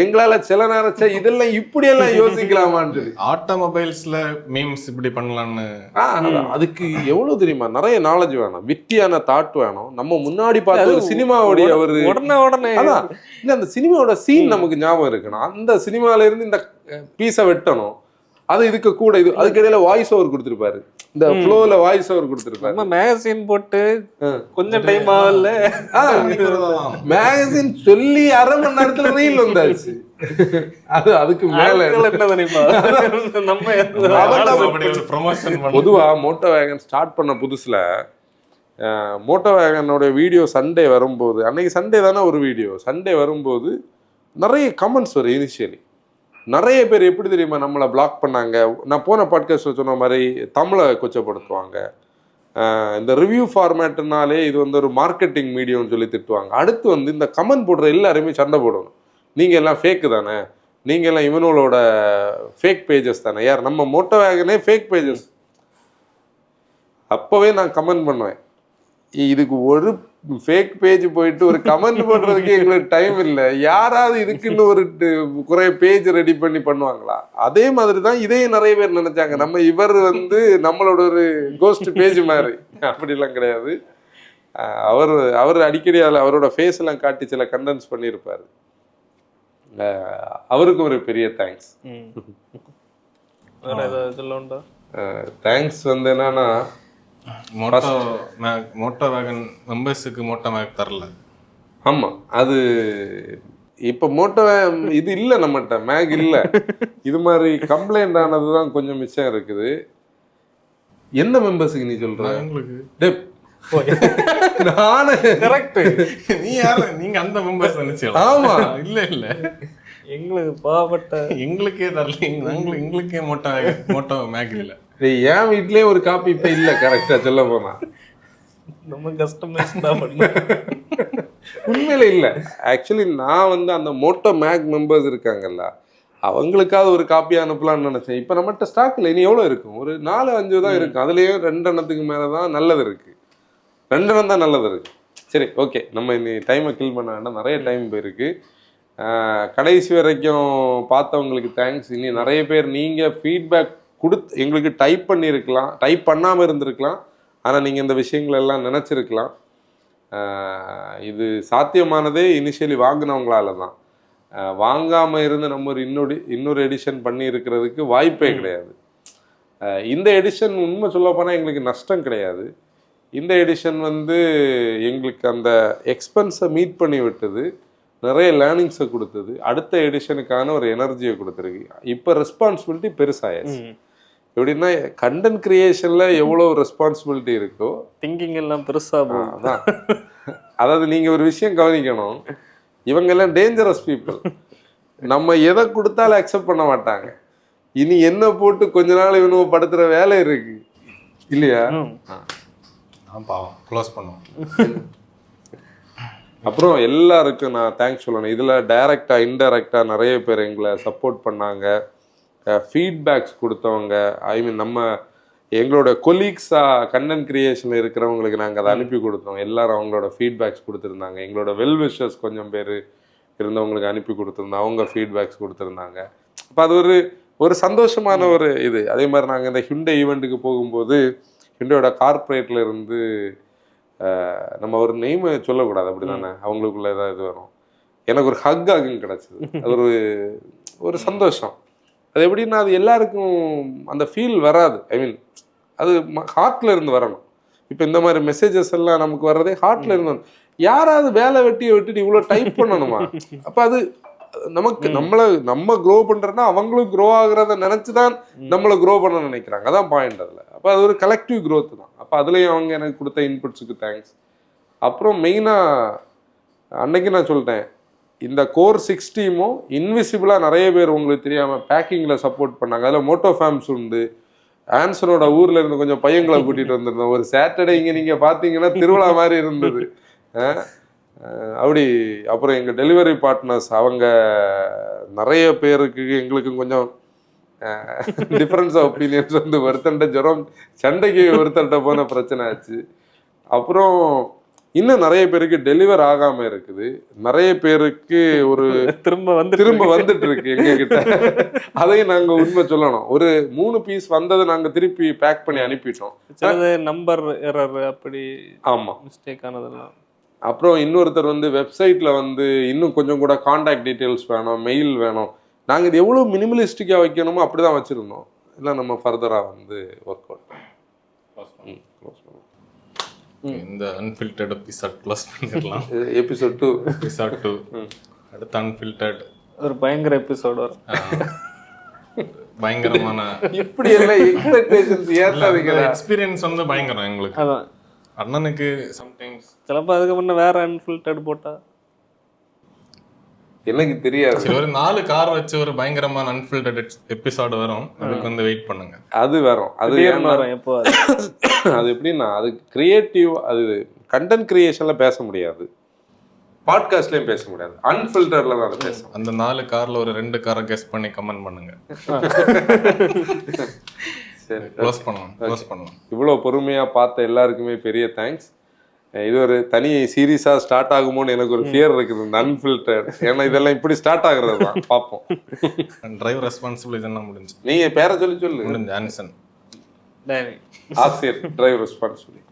எங்களால சில நேரம் இதெல்லாம் இப்படியெல்லாம் யோசிக்கலாமான்னு சொல்லி. ஆட்டோமொபைல்ஸ்ல மீம்ஸ் இப்படி பண்ணலாம்னு, அதுக்கு எவ்வளவு தெரியுமா, நிறைய நாலேஜ் வேணும், வித்தியான தாட் வேணும். நம்ம முன்னாடி பார்த்த ஒரு சினிமாவுடைய உடனே அதான் இல்ல, அந்த சினிமாவோட சீன் நமக்கு ஞாபகம் இருக்கணும். அந்த சினிமால இருந்து இந்த பீஸை வெட்டணும், அது இதுக்கு கூட இது அதுக்கு இடையில வாய்ஸ் ஓவர் கொடுத்துருப்பாரு, இந்த ஃப்ளோல வாய்ஸ் ஓவர் கொடுத்துருப்பாரு. மேகசின் போட்டு கொஞ்சம் டைம் ஆகல, மேகசின் சொல்லி அரை மணி நேரத்துல ரீல் வந்தாச்சு. அதுக்கு மேல பொதுவா மோட்டோ வேகன் ஸ்டார்ட் பண்ண புதுசுல மோட்டோ வேகனோட வீடியோ சண்டே வரும்போது, அன்னைக்கு சண்டே தானே ஒரு வீடியோ, சண்டே வரும்போது நிறைய கமெண்ட்ஸ் வரும். இனிஷியலி நிறைய பேர் எப்படி தெரியுமா நம்மளை பிளாக் பண்ணாங்க. நான் போன பாட்காஸ்ட்ல சொன்ன மாதிரி தமிழை கொச்சப்படுத்துவாங்க. இந்த ரிவ்யூ ஃபார்மேட்னாலே இது வந்து ஒரு மார்க்கெட்டிங் மீடியம்னு சொல்லி திட்டுவாங்க. அடுத்து வந்து இந்த கமெண்ட் போடுற எல்லாருமே சண்டை போடணும், நீங்கள் எல்லாம் ஃபேக்கு தானே, நீங்கள் எல்லாம் இவனோட ஃபேக் பேஜஸ் தானே. யார் நம்ம மோட்டோ வேகனே ஃபேக் பேஜஸ். அப்போவே நான் கமெண்ட் பண்ணுவேன், இதுக்கு ஒரு ஃபேக் பேஜ் போயிட்டு ஒரு கமெண்ட் போடுறதுக்கு எங்களுக்கு டைம் இல்லை, யாராவது இதுக்குன்னு ஒரு குறைய பேஜ் ரெடி பண்ணி பண்ணுவாங்களா? அதே மாதிரி தான் இதையும் நிறைய பேர் நினைச்சாங்க, நம்ம இவர் வந்து நம்மளோட ஒரு கோஸ்ட் பேஜ் மாதிரி. அப்படிலாம் கிடையாது. அவர் அடிக்கடி அவரோட ஃபேஸ் எல்லாம் காட்டி சில கண்டென்ட்ஸ் பண்ணியிருப்பாரு. அவருக்கு ஒரு பெரிய தேங்க்ஸ். தேங்க்ஸ் வந்து என்னன்னா மோட்டோ வேகன் மெம்பர்ஸுக்கு மோட்டோ மேக் தரல. ஆமா, அது இப்போ மோட்டோ இது இல்லை நம்மகிட்ட, மேக் இல்லை. இது மாதிரி கம்ப்ளைண்ட் ஆனதுதான் கொஞ்சம் மிச்சம் இருக்குது. எந்த மெம்பர்ஸுக்கு நீ சொல்ற? நானே கரெக்ட். நீ யாரு? நீங்க அந்த மெம்பர்ஸ் நினைச்சீங்களா? ஆமா, இல்ல எங்களுக்கு பாவப்பட்ட எங்களுக்கே தரல. எங்களுக்கே மோட்டோ மேக் இல்ல. என் வீட்லயே ஒரு காப்பி இப்ப இல்ல. கரெக்டா சொல்ல போனா நம்ம கஸ்டமைஸ் தான் பண்ணோம். உண்மையில இல்ல. ஆக்சுவலி நான் வந்து அந்த மோட்டோ மேக் மெம்பர்ஸ் இருக்காங்கல்ல, அவங்களுக்காவது ஒரு காப்பி அனுப்பலாம்னு நினைச்சேன். இப்ப நம்மகிட்ட ஸ்டாக்ல இனி எவ்வளவு இருக்கும்? ஒரு 4-5 தான் இருக்கும். அதுலயும் 2 எண்ணத்துக்கு மேலதான் நல்லது இருக்கு. 2 எண்ணம் தான் நல்லது இருக்கு. சரி, ஓகே, நம்ம இனி டைமை கில் பண்ண வேண்டாம். நிறைய டைம் போயிருக்கு. கடைசி வரைக்கும் பார்த்தவங்களுக்கு தேங்க்ஸ். இனி நிறைய பேர் நீங்கள் ஃபீட்பேக் கொடுத்து எங்களுக்கு டைப் பண்ணியிருக்கலாம், டைப் பண்ணாமல் இருந்திருக்கலாம். ஆனால் நீங்கள் இந்த விஷயங்கள் எல்லாம் நினச்சிருக்கலாம். இது சாத்தியமானதே இனிஷியலி வாங்கினவங்களால தான். வாங்காமல் இருந்து நம்ம ஒரு இன்னொரு எடிஷன் பண்ணி இருக்கிறதுக்கு வாய்ப்பே கிடையாது. இந்த எடிஷன் உண்மை சொல்ல போனால் எங்களுக்கு நஷ்டம் கிடையாது. இந்த எடிஷன் வந்து எங்களுக்கு அந்த எக்ஸ்பென்ஸை மீட் பண்ணி விட்டது, நிறைய லேர்னிங்ஸை கொடுத்தது, அடுத்த எடிஷனுக்கான ஒரு எனர்ஜியை கொடுத்துருக்கு. இப்போ ரெஸ்பான்சிபிலிட்டி பெருசாகிடுச்சு. எப்படின்னா கண்டென்ட் கிரியேஷனில் எவ்வளோ ரெஸ்பான்சிபிலிட்டி இருக்கோ திங்கிங் எல்லாம் பெருசாக அதான். அதாவது நீங்கள் ஒரு விஷயம் கவனிக்கணும், இவங்கெல்லாம் டேஞ்சரஸ் பீப்புள். நம்ம எதை கொடுத்தாலும் அக்செப்ட் பண்ண மாட்டாங்க. இனி என்ன போட்டு கொஞ்ச நாள் இவனும் படுத்துகிற வேலை இருக்கு இல்லையா? க்ளோஸ் பண்ணுவோம். அப்புறம் எல்லாருக்கும் நான் தேங்க்ஸ் சொல்லணும். இதில் டைரக்டாக இன்டைரக்டாக நிறைய பேர் எங்களை சப்போர்ட் பண்ணாங்க, ஃபீட்பேக்ஸ் கொடுத்தவங்க. ஐ மீன் எங்களோட கொலீக்ஸாக கண்டென்ட் கிரியேஷனில் இருக்கிறவங்களுக்கு நாங்கள் அதை அனுப்பி கொடுத்தோம். எல்லாரும் அவங்களோட ஃபீட்பேக்ஸ் கொடுத்துருந்தாங்க. எங்களோட வெல் விஷர்ஸ் கொஞ்சம் பேர் இருந்தவங்களுக்கு அனுப்பி கொடுத்துருந்தோம், அவங்க ஃபீட்பேக்ஸ் கொடுத்துருந்தாங்க. அப்போ அது ஒரு சந்தோஷமான ஒரு இது. அதே மாதிரி நாங்கள் இந்த ஹிண்டே ஈவெண்ட்டுக்கு போகும்போது ஹிண்டோட கார்பரேட்டில் இருந்து நம்ம ஒரு நெய்மை சொல்லக்கூடாது அப்படி தானே, அவங்களுக்குள்ள ஏதாவது இது வரும். எனக்கு ஒரு ஹக் ஆகும் கிடச்சிது. அது ஒரு சந்தோஷம். அது எப்படின்னா அது எல்லாருக்கும் அந்த ஃபீல் வராது. ஐ மீன் அது ஹார்ட்ல இருந்து வரணும். இப்போ இந்த மாதிரி மெசேஜஸ் எல்லாம் நமக்கு வர்றதே ஹார்ட்ல இருந்து. யாராவது வேலை வெட்டியை விட்டுட்டு இவ்வளோ டைப் பண்ணணுமா? அப்போ அது நமக்கு நம்ம க்ரோ பண்றோம்னா அவங்களும் க்ரோ ஆகுறத நினைச்சுதான் நம்மளை க்ரோ பண்ண நினைக்கிறாங்க. அதான் பாயிண்ட் அதுல. அப்போ அது ஒரு கலெக்டிவ் க்ரோத் தான். அப்போ அதுலேயும் அவங்க எனக்கு கொடுத்த இன்புட்ஸுக்கு தேங்க்ஸ். அப்புறம் மெயினாக அன்னைக்கு நான் சொல்லிட்டேன், இந்த கோர் 6 டீமும் இன்விசிபிளாக நிறைய பேர் உங்களுக்கு தெரியாமல் பேக்கிங்கில் சப்போர்ட் பண்ணாங்க. அதில் மோட்டோ ஃபேம்ஸ் உண்டு. ஆன்சனோட ஊரில் இருந்து கொஞ்சம் பையங்களை கூட்டிகிட்டு வந்திருந்தோம். ஒரு சாட்டர்டே இங்கே நீங்கள் பார்த்தீங்கன்னா திருவிழா மாதிரி இருந்தது. அப்படி அப்புறம் எங்கள் டெலிவரி பார்ட்னர்ஸ் அவங்க நிறைய பேருக்கு எங்களுக்கும் கொஞ்சம் டிஃப்ரென்ஸ் ஆஃப் ஒப்பீனியன்ஸ் வந்து ஒருத்தன்ட்ட ஜுரம் சண்டைக்கு ஒருத்தர்கிட்ட போன பிரச்சனை ஆச்சு. அப்புறம் இன்னும் நிறைய பேருக்கு டெலிவர் ஆகாம இருக்குது. நிறைய பேருக்கு ஒரு திரும்ப வந்துட்டு இருக்கு எங்ககிட்ட. அதையும் நாங்க உண்மை சொல்லணும். ஒரு 3 பீஸ் வந்ததை நாங்க திருப்பி பேக் பண்ணி அனுப்பிட்டோம். நம்பர் எரர் அப்படி ஆமா மிஸ்டேக் ஆனதெல்லாம். அப்புறம் இன்னொருத்தர் வந்து வெப்சைட்ல வந்து இன்னும் கொஞ்சம் கூட கான்டாக்ட் டீட்டெயில்ஸ் வேணும், மெயில் வேணும். நாங்கள் இது எவ்வளோ மினிமலிஸ்டிக்காக வைக்கணுமோ அப்படி தான் வச்சுருந்தோம். இல்லை நம்ம ஃபர்தராக வந்து ஒர்க் அவுட் க்ளோஸ் பண்ணுவோம். இந்த அன்ஃபில்டர்ட் எபிசோட் க்ளோஸ் பண்ணிடலாம். எபிசோட் 2 அடுத்த அன்ஃபில்டர்ட் ஒரு பயங்கர எபிசோட் வரும். பயங்கரமான இப்படி எல்லாம் எக்ஸ்பெக்டேஷன்ஸ் ஏற்றாதீங்க. எக்ஸ்பீரியன்ஸ் வந்து பயங்கரம் எங்களுக்கு. அதான் அண்ணனுக்கு சம்டைம்ஸ் சிலப்போ அதுக்கு முன்ன வேற அன்ஃபில்டர்ட் போட்டா எனக்கு தெரியாது. சரி, ஒரு 4 கார் வச்சு ஒரு பயங்கரமான அன்ஃபில்டர்ட் எபிசோடு வரும். அதுக்கு வந்து வெயிட் பண்ணுங்க. அது வரும். அது எப்போ அது எப்படின்னா அது கிரியேட்டிவ், அது கண்டென்ட் கிரியேஷன்ல பேச முடியாது, பாட்காஸ்ட்லயும் பேச முடியாது, அன்ஃபில்டர்ல தான் பேசணும். அந்த 4 கார்ல ஒரு 2 காரை கெஸ் பண்ணி கமெண்ட் பண்ணுங்க. சரி, க்ளோஸ் பண்ணலாம். இவ்வளோ பொறுமையா பார்த்த எல்லாருக்குமே பெரிய தேங்க்ஸ். இது ஒரு தனி சீரீஸா ஸ்டார்ட் ஆகுமோன்னு எனக்கு ஒரு ஃபியர் இருக்குது, இந்த அன்ஃபில்டர்ட். ஏன்னா இதெல்லாம் இப்படி ஸ்டார்ட் ஆகுறது தான் பார்ப்போம். டிரைவ் ரெஸ்பான்சிபிலிட்டி என்ன முடிஞ்சு? நீங்க பேரை சொல்லு. ஆன்சன் ஆசிரியர் டிரைவ் ரெஸ்பான்சிபிலிட்டி.